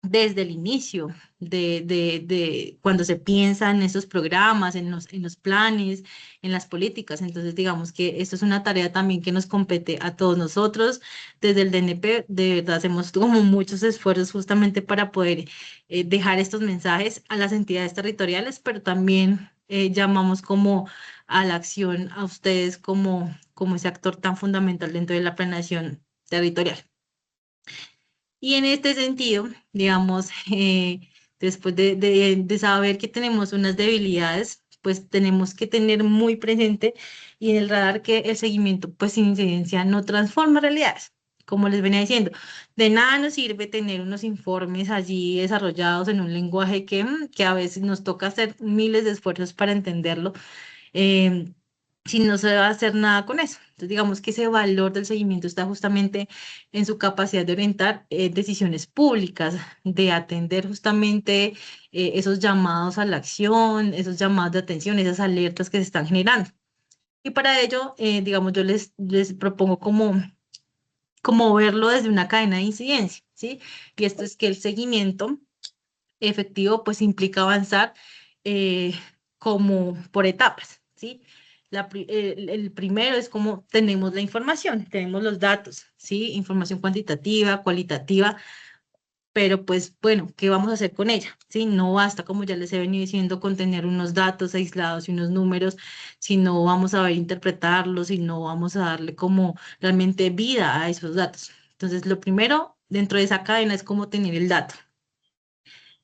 desde el inicio de cuando se piensa en esos programas, en los planes, en las políticas. Entonces, digamos que esto es una tarea también que nos compete a todos nosotros. Desde el DNP, de verdad, hacemos como muchos esfuerzos justamente para poder dejar estos mensajes a las entidades territoriales, pero también llamamos como a la acción a ustedes como ese actor tan fundamental dentro de la planeación territorial. Y en este sentido, digamos, después de saber que tenemos unas debilidades, pues tenemos que tener muy presente y en el radar que el seguimiento, pues sin incidencia, no transforma realidades. Como les venía diciendo, de nada nos sirve tener unos informes allí desarrollados en un lenguaje que a veces nos toca hacer miles de esfuerzos para entenderlo, eh, si no se va a hacer nada con eso. Entonces, digamos que ese valor del seguimiento está justamente en su capacidad de orientar decisiones públicas, de atender justamente esos llamados a la acción, esos llamados de atención, esas alertas que se están generando. Y para ello, digamos, yo les propongo como verlo desde una cadena de incidencia, ¿sí? Y esto es que el seguimiento efectivo pues implica avanzar eh, como por etapas, ¿sí? El primero es como tenemos la información, tenemos los datos, ¿sí? Información cuantitativa, cualitativa, pero pues bueno, ¿qué vamos a hacer con ella? ¿Sí? No basta, como ya les he venido diciendo, con tener unos datos aislados y unos números, sino vamos a ver interpretarlos y no vamos a darle como realmente vida a esos datos. Entonces, lo primero dentro de esa cadena es como tener el dato,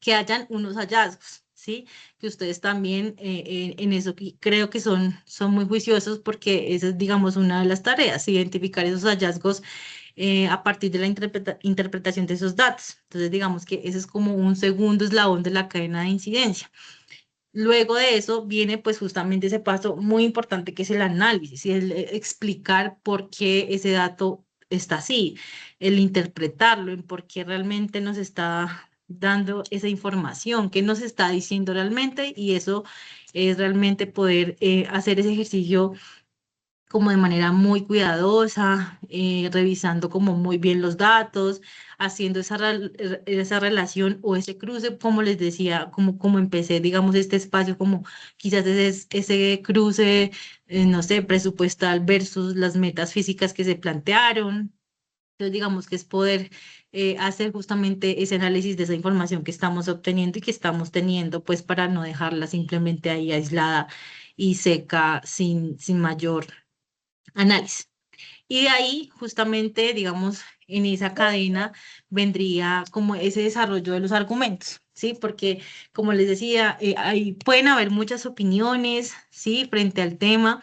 que hayan unos hallazgos, ¿sí? Que ustedes también en eso creo que son muy juiciosos, porque esa es, digamos, una de las tareas, identificar esos hallazgos a partir de la interpretación de esos datos. Entonces, digamos que ese es como un segundo eslabón de la cadena de incidencia. Luego de eso viene pues justamente ese paso muy importante que es el análisis y el explicar por qué ese dato está así, el interpretarlo, en por qué realmente nos está dando esa información, qué nos está diciendo realmente, y eso es realmente poder hacer ese ejercicio como de manera muy cuidadosa, revisando como muy bien los datos, haciendo esa relación o ese cruce, como les decía, como empecé, digamos, este espacio, como quizás ese cruce, no sé, presupuestal versus las metas físicas que se plantearon. Entonces, digamos que es poder hacer justamente ese análisis de esa información que estamos obteniendo y que estamos teniendo, pues para no dejarla simplemente ahí aislada y seca sin mayor análisis. Y de ahí, justamente, digamos, en esa cadena vendría como ese desarrollo de los argumentos, ¿sí? Porque, como les decía, ahí pueden haber muchas opiniones, ¿sí? Frente al tema,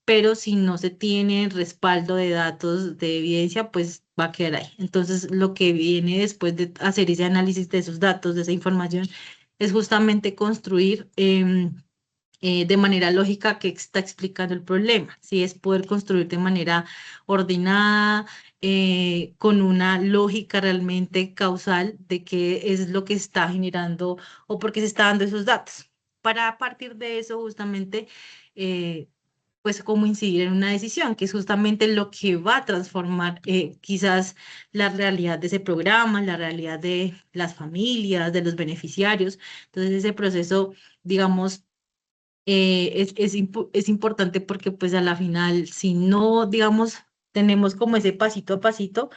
pero si no se tiene respaldo de datos, de evidencia, pues va a quedar ahí. Entonces, lo que viene después de hacer ese análisis de esos datos, de esa información, es justamente construir de manera lógica que está explicando el problema. ¿Sí? Es poder construir de manera ordenada, con una lógica realmente causal de qué es lo que está generando o por qué se está dando esos datos. Para a partir de eso, justamente, pues cómo incidir en una decisión, que es justamente lo que va a transformar quizás la realidad de ese programa, la realidad de las familias, de los beneficiarios. Entonces, ese proceso, digamos, es importante porque pues a la final, si no, digamos, tenemos como ese pasito a pasito,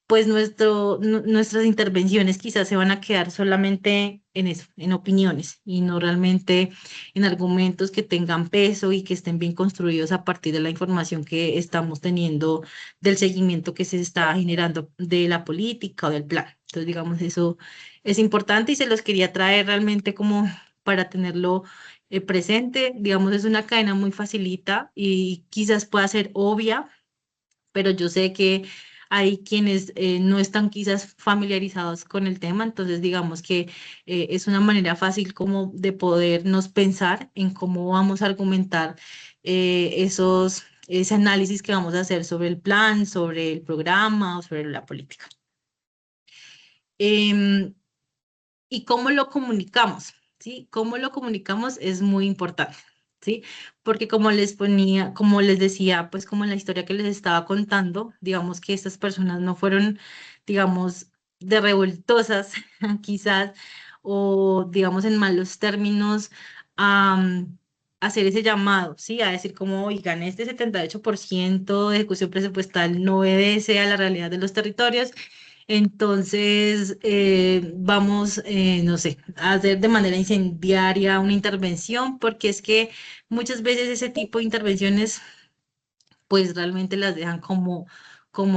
pues nuestras intervenciones quizás se van a quedar solamente en eso, en opiniones y no realmente en argumentos que tengan peso y que estén bien construidos a partir de la información que estamos teniendo del seguimiento que se está generando de la política o del plan. Entonces, digamos, eso es importante y se los quería traer realmente como para tenerlo presente. Digamos, es una cadena muy facilita y quizás pueda ser obvia, pero yo sé que hay quienes no están quizás familiarizados con el tema, entonces digamos que es una manera fácil como de podernos pensar en cómo vamos a argumentar ese análisis que vamos a hacer sobre el plan, sobre el programa o sobre la política. Em, ¿Y cómo lo comunicamos? ¿Sí? Cómo lo comunicamos es muy importante, ¿sí? Porque como les decía, pues como en la historia que les estaba contando, digamos que estas personas no fueron, digamos, de revoltosas, quizás, o digamos en malos términos, a hacer ese llamado, ¿sí? A decir como, oigan, este 78% de ejecución presupuestal no obedece a la realidad de los territorios, entonces, vamos, no sé, a hacer de manera incendiaria una intervención, porque es que muchas veces ese tipo de intervenciones, pues realmente las dejan como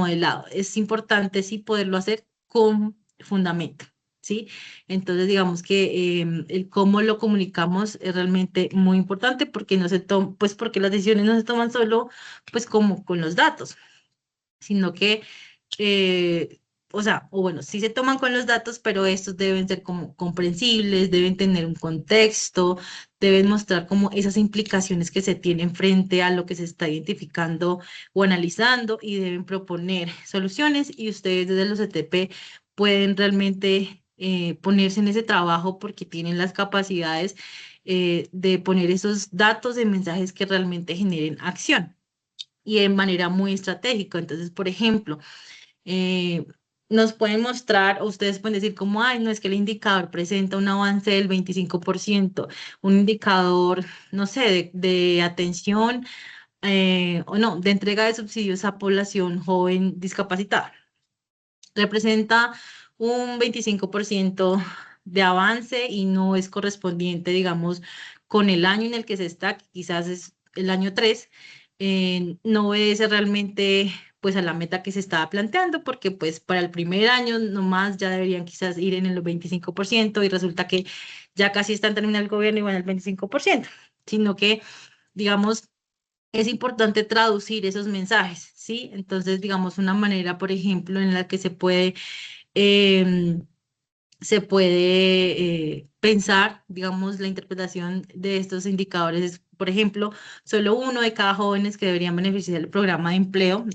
de lado. Es importante, sí, poderlo hacer con fundamento, ¿sí? Entonces, digamos que el cómo lo comunicamos es realmente muy importante porque no se pues porque las decisiones no se toman solo, pues como con los datos, sino que o sea, o bueno, sí se toman con los datos, pero estos deben ser como comprensibles, deben tener un contexto, deben mostrar como esas implicaciones que se tienen frente a lo que se está identificando o analizando y deben proponer soluciones y ustedes desde los ETP pueden realmente ponerse en ese trabajo porque tienen las capacidades de poner esos datos en mensajes que realmente generen acción y de manera muy estratégica. Entonces, por ejemplo, eh, nos pueden mostrar, o ustedes pueden decir como, ay, no es que el indicador presenta un avance del 25%, un indicador, no sé, de atención o no, de entrega de subsidios a población joven discapacitada. Representa un 25% de avance y no es correspondiente, digamos, con el año en el que se está, que quizás es el año 3, no obedece realmente pues a la meta que se estaba planteando, porque pues para el primer año nomás ya deberían quizás ir en el 25% y resulta que ya casi están terminando el gobierno y van al 25%, sino que, digamos, es importante traducir esos mensajes, ¿sí? Entonces, digamos, una manera, por ejemplo, en la que em, se puede pensar, digamos, la interpretación de estos indicadores es, por ejemplo, solo uno de cada jóvenes que deberían beneficiar del programa de empleo,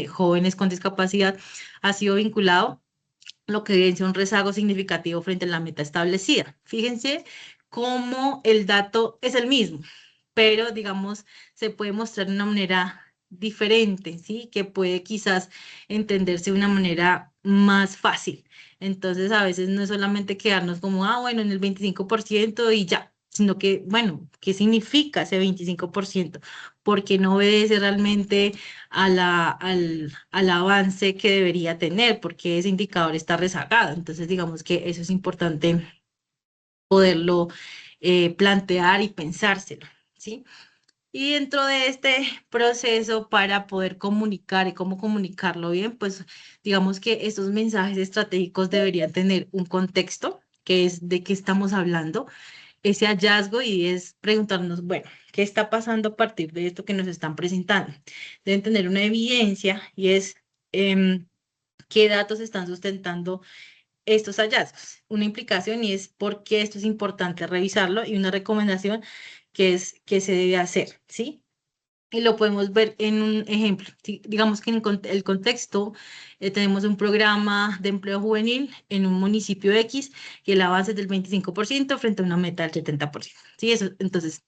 jóvenes con discapacidad, ha sido vinculado, lo que evidencia un rezago significativo frente a la meta establecida. Fíjense cómo el dato es el mismo, pero digamos, se puede mostrar de una manera diferente, ¿sí? Que puede quizás entenderse de una manera más fácil. Entonces, a veces no es solamente quedarnos como, ah, bueno, en el 25% y ya, sino que, bueno, ¿qué significa ese 25%? Porque no obedece realmente al avance que debería tener, porque ese indicador está rezagado. Entonces, digamos que eso es importante poderlo plantear y pensárselo, ¿sí? Y dentro de este proceso para poder comunicar y cómo comunicarlo bien, pues digamos que estos mensajes estratégicos deberían tener un contexto, que es de qué estamos hablando, ese hallazgo y es preguntarnos, bueno, ¿qué está pasando a partir de esto que nos están presentando? Deben tener una evidencia y es qué datos están sustentando estos hallazgos. Una implicación y es por qué esto es importante revisarlo y una recomendación que es qué se debe hacer, ¿sí? Y lo podemos ver en un ejemplo. Digamos que en el contexto tenemos un programa de empleo juvenil en un municipio X y el avance es del 25% frente a una meta del 70%. ¿Sí? Entonces,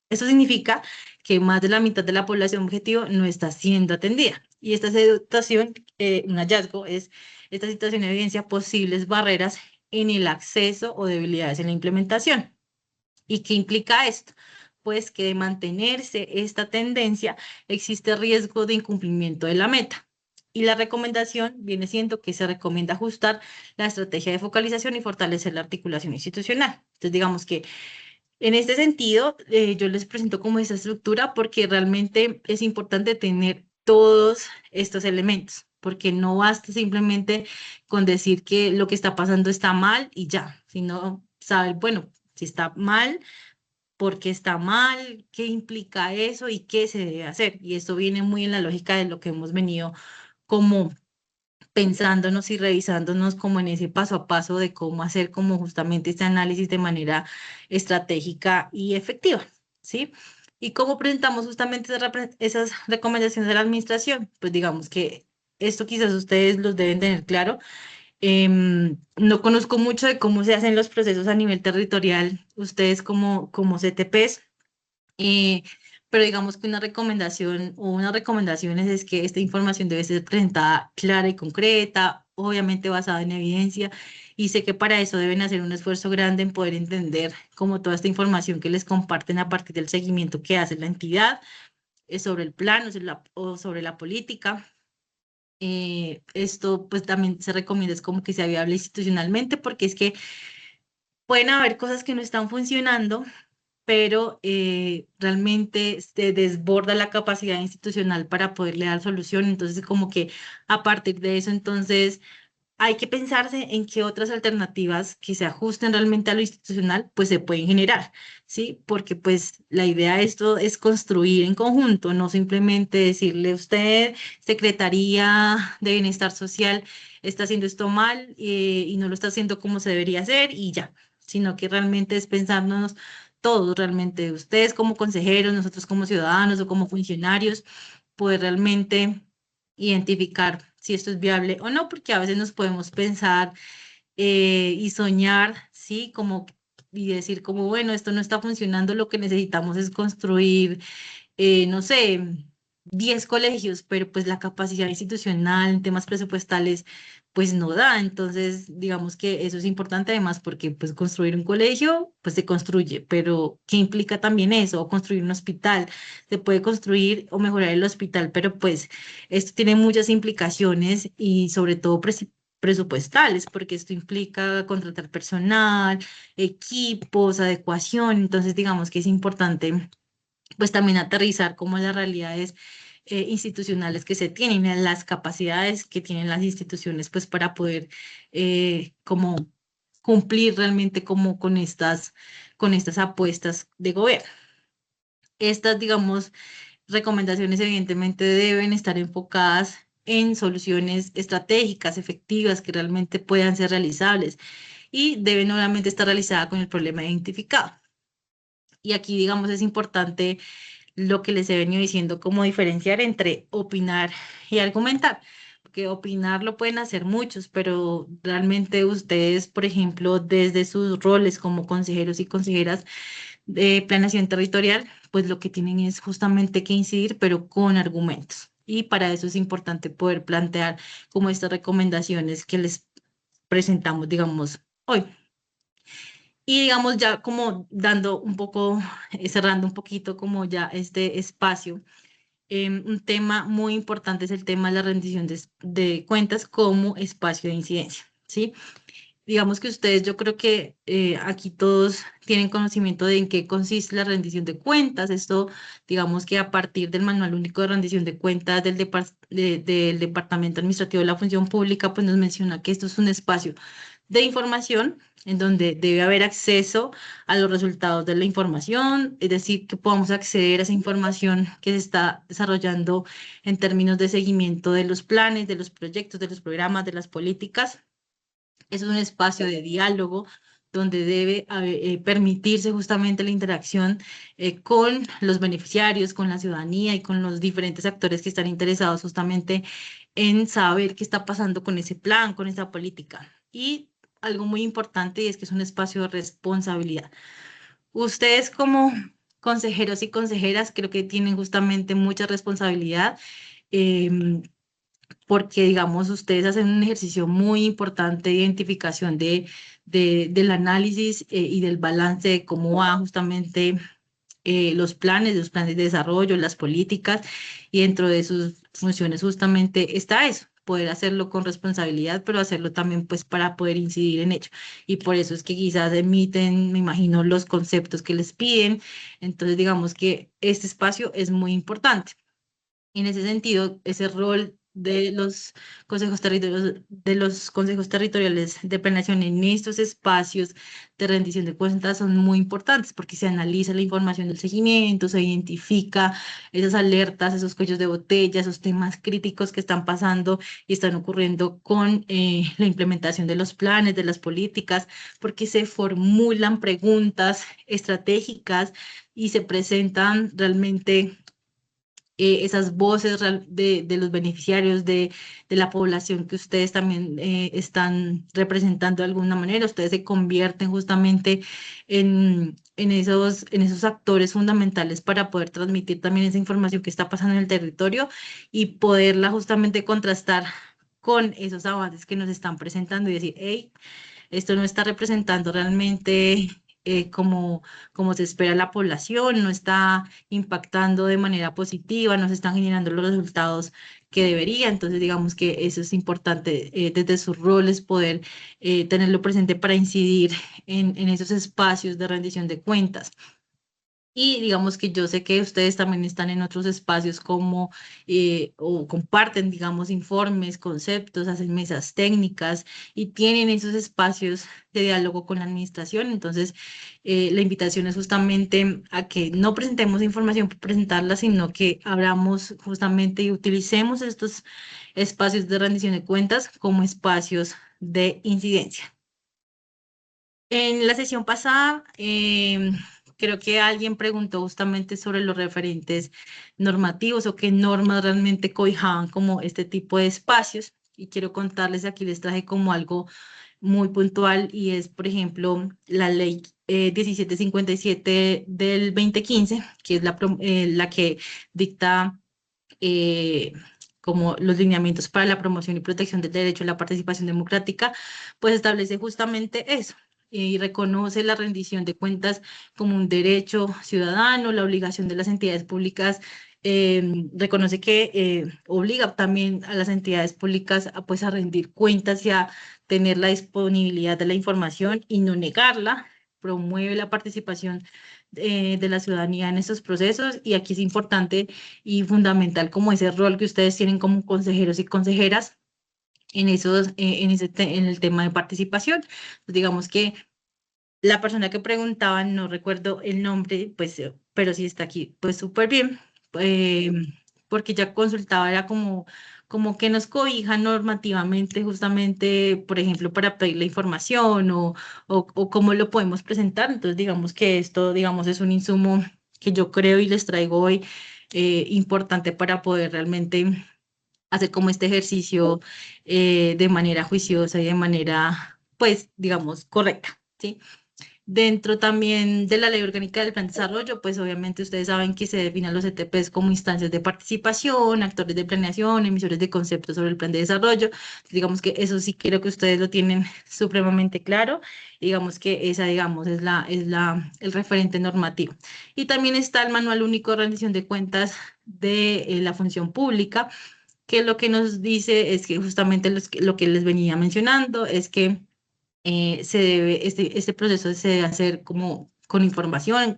eso significa que más de la mitad de la población objetivo no está siendo atendida. Y esta situación, un hallazgo, es esta situación evidencia posibles barreras en el acceso o debilidades en la implementación. ¿Y qué implica esto? Pues que de mantenerse esta tendencia existe riesgo de incumplimiento de la meta. Y la recomendación viene siendo que se recomienda ajustar la estrategia de focalización y fortalecer la articulación institucional. Entonces, digamos que en este sentido, yo les presento como esa estructura porque realmente es importante tener todos estos elementos, porque no basta simplemente con decir que lo que está pasando está mal y ya, sino saber, bueno, si está mal, por qué está mal, qué implica eso y qué se debe hacer. Y esto viene muy en la lógica de lo que hemos venido como pensándonos y revisándonos como en ese paso a paso de cómo hacer como justamente este análisis de manera estratégica y efectiva, ¿sí? ¿Y cómo presentamos justamente esas recomendaciones de la administración? Pues digamos que esto quizás ustedes los deben tener claro. No conozco mucho de cómo se hacen los procesos a nivel territorial, ustedes como CTPs, eh, pero digamos que una recomendación o unas recomendaciones es que esta información debe ser presentada clara y concreta, obviamente basada en evidencia, y sé que para eso deben hacer un esfuerzo grande en poder entender como toda esta información que les comparten a partir del seguimiento que hace la entidad sobre el plan o sobre la política. Esto pues también se recomienda es como que sea viable institucionalmente porque es que pueden haber cosas que no están funcionando, pero realmente se desborda la capacidad institucional para poderle dar solución. Entonces, como que a partir de eso, entonces hay que pensarse en qué otras alternativas que se ajusten realmente a lo institucional, pues se pueden generar, ¿sí? Porque pues la idea de esto es construir en conjunto, no simplemente decirle usted, Secretaría de Bienestar Social, está haciendo esto mal y no lo está haciendo como se debería hacer y ya, sino que realmente es pensarnos todos, realmente ustedes como consejeros, nosotros como ciudadanos o como funcionarios, poder realmente identificar si esto es viable o no, porque a veces nos podemos pensar y soñar, ¿sí? Como, y decir como, bueno, esto no está funcionando, lo que necesitamos es construir, no sé, 10 colegios, pero pues la capacidad institucional en temas presupuestales pues no da. Entonces, digamos que eso es importante además porque pues construir un colegio pues se construye, pero ¿qué implica también eso? O construir un hospital. Se puede construir o mejorar el hospital, pero pues esto tiene muchas implicaciones y sobre todo presupuestales, porque esto implica contratar personal, equipos, adecuación. Entonces, digamos que es importante pues también aterrizar como las realidades institucionales que se tienen, en las capacidades que tienen las instituciones, pues para poder como cumplir realmente como con estas apuestas de gobierno. Estas, digamos, recomendaciones evidentemente deben estar enfocadas en soluciones estratégicas, efectivas, que realmente puedan ser realizables y deben obviamente estar realizadas con el problema identificado. Y aquí, digamos, es importante lo que les he venido diciendo, cómo diferenciar entre opinar y argumentar. Porque opinar lo pueden hacer muchos, pero realmente ustedes, por ejemplo, desde sus roles como consejeros y consejeras de planeación territorial, pues lo que tienen es justamente que incidir, pero con argumentos. Y para eso es importante poder plantear como estas recomendaciones que les presentamos, digamos, hoy. Y digamos ya como dando un poco, cerrando un poquito como ya este espacio, un tema muy importante es el tema de la rendición de cuentas como espacio de incidencia, ¿sí? Digamos que ustedes, yo creo que aquí todos tienen conocimiento de en qué consiste la rendición de cuentas. Esto, digamos que a partir del Manual Único de Rendición de Cuentas del Departamento Administrativo de la Función Pública, pues nos menciona que esto es un espacio de información, en donde debe haber acceso a los resultados de la información, es decir, que podamos acceder a esa información que se está desarrollando en términos de seguimiento de los planes, de los proyectos, de los programas, de las políticas. Es un espacio de diálogo donde debe permitirse justamente la interacción con los beneficiarios, con la ciudadanía y con los diferentes actores que están interesados justamente en saber qué está pasando con ese plan, con esa política. Y algo muy importante y es que es un espacio de responsabilidad. Ustedes como consejeros y consejeras creo que tienen justamente mucha responsabilidad. Porque, digamos, ustedes hacen un ejercicio muy importante de identificación del análisis y del balance de cómo van justamente los planes de desarrollo, las políticas, y dentro de sus funciones justamente está eso, poder hacerlo con responsabilidad, pero hacerlo también pues para poder incidir en ello. Y por eso es que quizás emiten, me imagino, los conceptos que les piden. Entonces, digamos que este espacio es muy importante. En ese sentido, ese rol de los consejos territoriales de planeación en estos espacios de rendición de cuentas son muy importantes porque se analiza la información del seguimiento, se identifica esas alertas, esos cuellos de botella, esos temas críticos que están pasando y están ocurriendo con la implementación de los planes, de las políticas, porque se formulan preguntas estratégicas y se presentan realmente esas voces de los beneficiarios, de la población que ustedes también están representando de alguna manera. Ustedes se convierten justamente en esos actores fundamentales para poder transmitir también esa información que está pasando en el territorio y poderla justamente contrastar con esos avances que nos están presentando y decir, hey, esto no está representando realmente como se espera la población, no está impactando de manera positiva, no se están generando los resultados que debería. Entonces, digamos que eso es importante desde sus roles poder tenerlo presente para incidir en esos espacios de rendición de cuentas. Y digamos que yo sé que ustedes también están en otros espacios como o comparten, digamos, informes, conceptos, hacen mesas técnicas y tienen esos espacios de diálogo con la administración. Entonces, la invitación es justamente a que no presentemos información por presentarla, sino que abramos justamente y utilicemos estos espacios de rendición de cuentas como espacios de incidencia. En la sesión pasada, creo que alguien preguntó justamente sobre los referentes normativos o qué normas realmente cobijaban como este tipo de espacios. Y quiero contarles, aquí les traje como algo muy puntual y es, por ejemplo, la ley 1757 del 2015, que es la que dicta como los lineamientos para la promoción y protección del derecho a la participación democrática, pues establece justamente eso y reconoce la rendición de cuentas como un derecho ciudadano, la obligación de las entidades públicas. Reconoce que obliga también a las entidades públicas a, pues, a rendir cuentas y a tener la disponibilidad de la información y no negarla, promueve la participación de la ciudadanía en estos procesos y aquí es importante y fundamental como ese rol que ustedes tienen como consejeros y consejeras en en el tema de participación. Pues digamos que la persona que preguntaba, no recuerdo el nombre, pues, pero sí está aquí, pues súper bien, eh, porque ya consultaba, era como que nos cobija normativamente, justamente, por ejemplo, para pedir la información o cómo lo podemos presentar. Entonces, digamos que esto, digamos, es un insumo que yo creo y les traigo hoy importante para poder realmente hacer como este ejercicio de manera juiciosa y de manera, pues, digamos, correcta, ¿sí? Dentro también de la Ley Orgánica del Plan de Desarrollo, pues obviamente ustedes saben que se definen los ETPs como instancias de participación, actores de planeación, emisores de conceptos sobre el plan de desarrollo. Digamos que eso sí creo que ustedes lo tienen supremamente claro. Digamos que esa, digamos, el referente normativo. Y también está el Manual Único de Rendición de Cuentas de la Función Pública, que lo que nos dice es que justamente lo que les venía mencionando es que este proceso se debe hacer como con información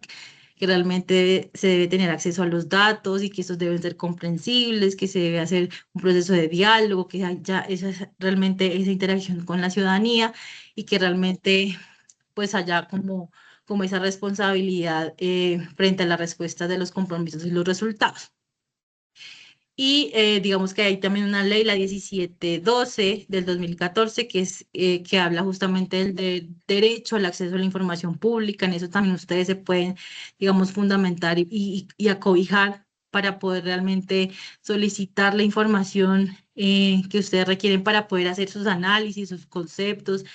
que realmente se debe tener acceso a los datos y que estos deben ser comprensibles, que se debe hacer un proceso de diálogo, que haya realmente esa interacción con la ciudadanía y que realmente pues haya como esa responsabilidad frente a la respuesta de los compromisos y los resultados. Y digamos que hay también una ley, la 1712 del 2014, que habla justamente del derecho al acceso a la información pública. En eso también ustedes se pueden, digamos, fundamentar y acobijar para poder realmente solicitar la información que ustedes requieren para poder hacer sus análisis, sus conceptos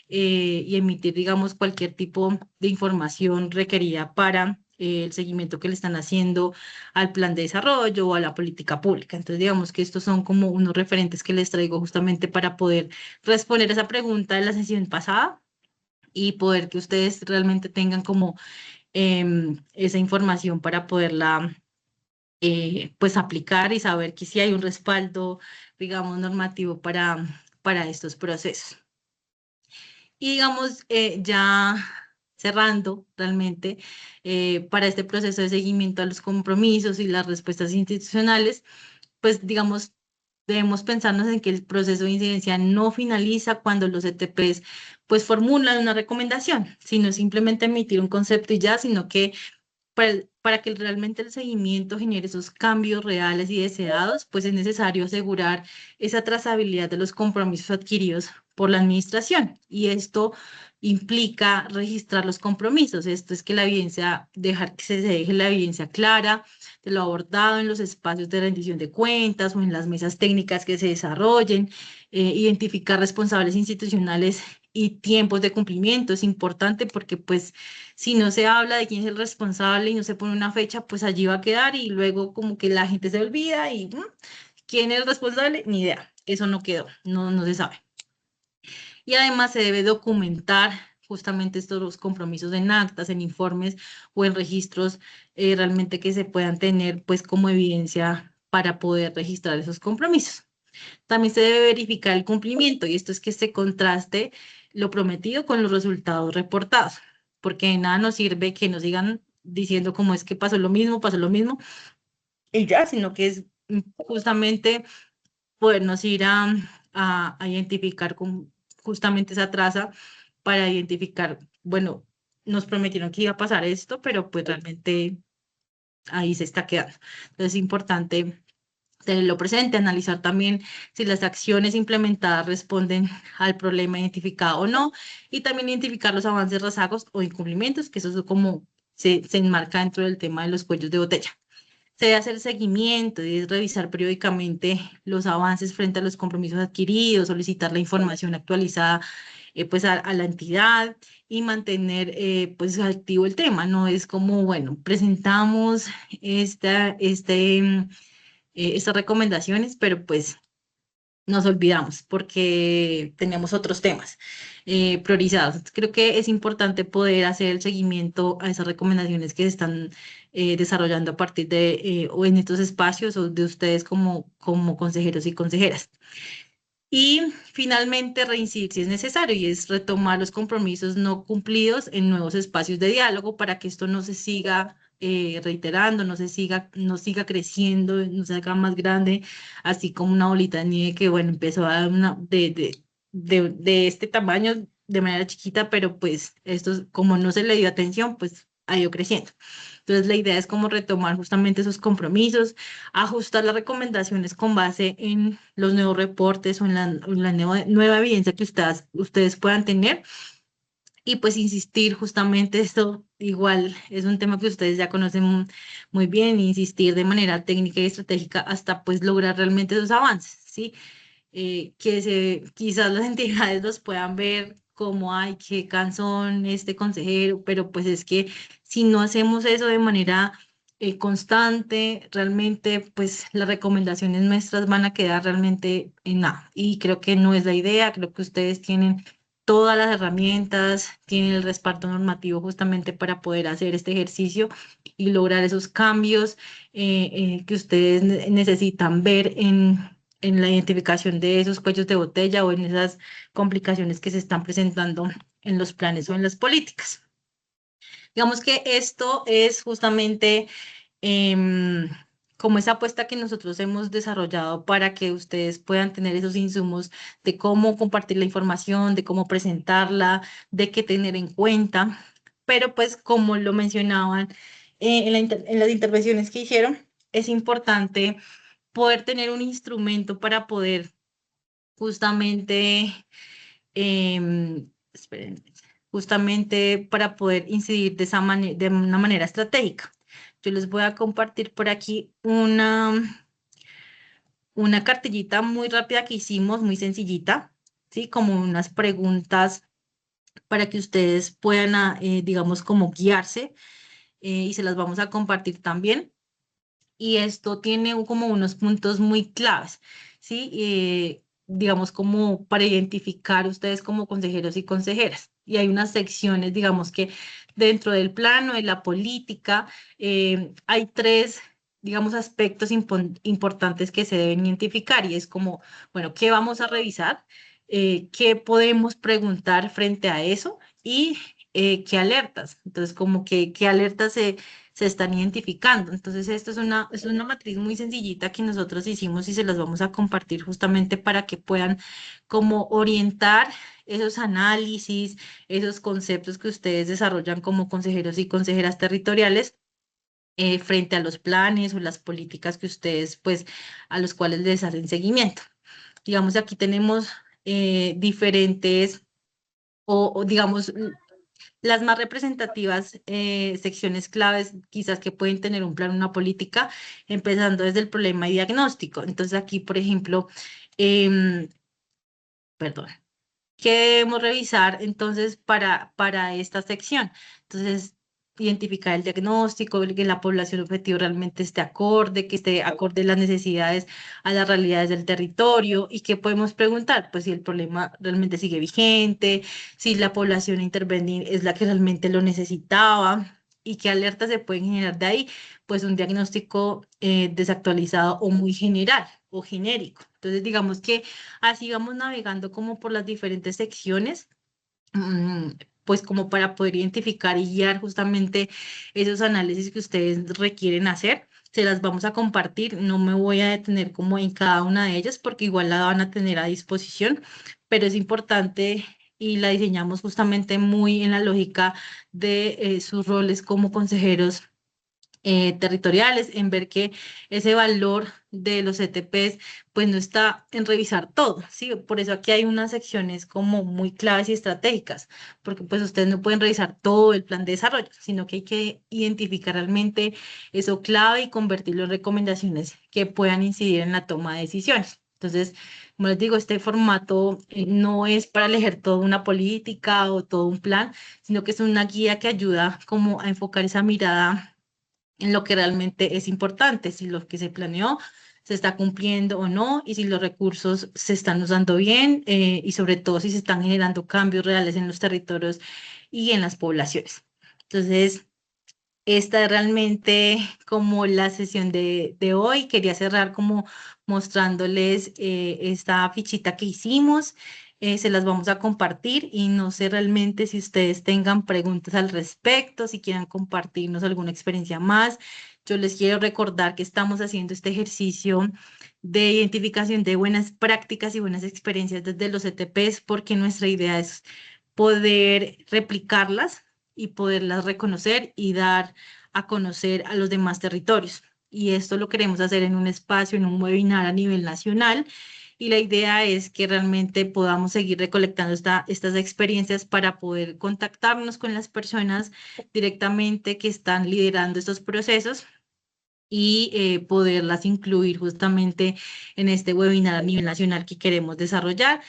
y emitir, digamos, cualquier tipo de información requerida para el seguimiento que le están haciendo al plan de desarrollo o a la política pública. Entonces, digamos que estos son como unos referentes que les traigo justamente para poder responder esa pregunta de la sesión pasada y poder que ustedes realmente tengan como esa información para poderla pues aplicar y saber que sí hay un respaldo, digamos, normativo para estos procesos. Y digamos, ya cerrando realmente para este proceso de seguimiento a los compromisos y las respuestas institucionales, pues digamos, debemos pensarnos en que el proceso de incidencia no finaliza cuando los ETPs pues formulan una recomendación, sino simplemente emitir un concepto y ya, sino que para que realmente el seguimiento genere esos cambios reales y deseados, pues es necesario asegurar esa trazabilidad de los compromisos adquiridos por la administración. Y esto implica registrar los compromisos. Esto es que la evidencia, dejar que se deje la evidencia clara de lo abordado en los espacios de rendición de cuentas o en las mesas técnicas que se desarrollen, identificar responsables institucionales y tiempos de cumplimiento. Es importante porque pues si no se habla de quién es el responsable y no se pone una fecha, pues allí va a quedar y luego como que la gente se olvida y quién es el responsable, ni idea. Eso no quedó, no se sabe. Y además se debe documentar justamente estos compromisos en actas, en informes o en registros realmente que se puedan tener pues como evidencia para poder registrar esos compromisos. También se debe verificar el cumplimiento y esto es que se contraste lo prometido con los resultados reportados, porque de nada nos sirve que nos sigan diciendo cómo es que pasó lo mismo y ya, sino que es justamente podernos ir a identificar justamente esa traza para identificar, bueno, nos prometieron que iba a pasar esto, pero pues realmente ahí se está quedando. Entonces es importante tenerlo presente, analizar también si las acciones implementadas responden al problema identificado o no, y también identificar los avances, rezagos o incumplimientos, que eso es como se enmarca dentro del tema de los cuellos de botella. Se debe hacer seguimiento y revisar periódicamente los avances frente a los compromisos adquiridos, solicitar la información actualizada pues a la entidad y mantener pues activo el tema. No es como, bueno, presentamos estas recomendaciones, pero pues nos olvidamos porque tenemos otros temas priorizados. Entonces, creo que es importante poder hacer el seguimiento a esas recomendaciones que se están desarrollando a partir de o en estos espacios o de ustedes como consejeros y consejeras. Y finalmente reincidir si es necesario y es retomar los compromisos no cumplidos en nuevos espacios de diálogo para que esto no se siga reiterando, no siga creciendo, no se haga más grande, así como una bolita de nieve que, bueno, empezó a dar de este tamaño de manera chiquita, pero pues esto, como no se le dio atención, pues ha ido creciendo. Entonces, la idea es como retomar justamente esos compromisos, ajustar las recomendaciones con base en los nuevos reportes o en la nueva evidencia que ustedes puedan tener. Y pues insistir justamente esto, igual es un tema que ustedes ya conocen muy bien, insistir de manera técnica y estratégica hasta pues lograr realmente esos avances, ¿sí? Quizás las entidades los puedan ver como, ay, qué cansón este consejero, pero pues es que si no hacemos eso de manera constante, realmente pues las recomendaciones nuestras van a quedar realmente en nada. Y creo que no es la idea, creo que ustedes tienen todas las herramientas, tienen el respaldo normativo justamente para poder hacer este ejercicio y lograr esos cambios que ustedes necesitan ver en la identificación de esos cuellos de botella o en esas complicaciones que se están presentando en los planes o en las políticas. Digamos que esto es justamente como esa apuesta que nosotros hemos desarrollado para que ustedes puedan tener esos insumos de cómo compartir la información, de cómo presentarla, de qué tener en cuenta. Pero pues como lo mencionaban en las intervenciones que hicieron, es importante poder tener un instrumento para poder justamente, esperen, justamente para poder incidir de de una manera estratégica. Yo les voy a compartir por aquí una cartillita muy rápida que hicimos, muy sencillita, ¿sí? Como unas preguntas para que ustedes puedan, digamos, como guiarse, y se las vamos a compartir también. Y esto tiene como unos puntos muy claves, ¿sí? Digamos, como para identificar ustedes como consejeros y consejeras. Y hay unas secciones, digamos que dentro del plano de la política, hay tres, digamos, aspectos importantes que se deben identificar y es como, bueno, ¿qué vamos a revisar? ¿Qué podemos preguntar frente a eso? Y qué alertas. Entonces, como que qué alertas se están identificando. Entonces, esto es una matriz muy sencillita que nosotros hicimos y se las vamos a compartir justamente para que puedan como orientar esos análisis, esos conceptos que ustedes desarrollan como consejeros y consejeras territoriales, frente a los planes o las políticas que ustedes, pues, a los cuales les hacen seguimiento. Digamos, aquí tenemos diferentes o digamos, las más representativas secciones claves quizás que pueden tener un plan, una política, empezando desde el problema y diagnóstico. Entonces aquí, por ejemplo, em, perdón, ¿qué debemos revisar entonces para esta sección? Entonces, identificar el diagnóstico, ver que la población objetivo realmente esté acorde, que esté acorde las necesidades a las realidades del territorio. ¿Y qué podemos preguntar? Pues si el problema realmente sigue vigente, si la población a intervenir es la que realmente lo necesitaba y qué alertas se pueden generar de ahí. Pues un diagnóstico desactualizado o muy general o genérico. Entonces, digamos que así vamos navegando como por las diferentes secciones, mm, pues como para poder identificar y guiar justamente esos análisis que ustedes requieren hacer. Se las vamos a compartir, no me voy a detener como en cada una de ellas porque igual la van a tener a disposición, pero es importante y la diseñamos justamente muy en la lógica de sus roles como consejeros territoriales, en ver que ese valor de los ETPs pues no está en revisar todo, ¿sí? Por eso aquí hay unas secciones como muy claves y estratégicas, porque pues ustedes no pueden revisar todo el plan de desarrollo, sino que hay que identificar realmente eso clave y convertirlo en recomendaciones que puedan incidir en la toma de decisiones. Entonces, como les digo, este formato no es para elegir toda una política o todo un plan, sino que es una guía que ayuda como a enfocar esa mirada en lo que realmente es importante, si lo que se planeó se está cumpliendo o no, y si los recursos se están usando bien, y sobre todo si se están generando cambios reales en los territorios y en las poblaciones. Entonces, esta es realmente como la sesión de hoy. Quería cerrar como mostrándoles esta fichita que hicimos. Se las vamos a compartir y no sé realmente si ustedes tengan preguntas al respecto, si quieran compartirnos alguna experiencia más. Yo les quiero recordar que estamos haciendo este ejercicio de identificación de buenas prácticas y buenas experiencias desde los ETPs porque nuestra idea es poder replicarlas y poderlas reconocer y dar a conocer a los demás territorios. Y esto lo queremos hacer en un espacio, en un webinar a nivel nacional. Y la idea es que realmente podamos seguir recolectando estas experiencias para poder contactarnos con las personas directamente que están liderando estos procesos y poderlas incluir justamente en este webinar a nivel nacional que queremos desarrollar.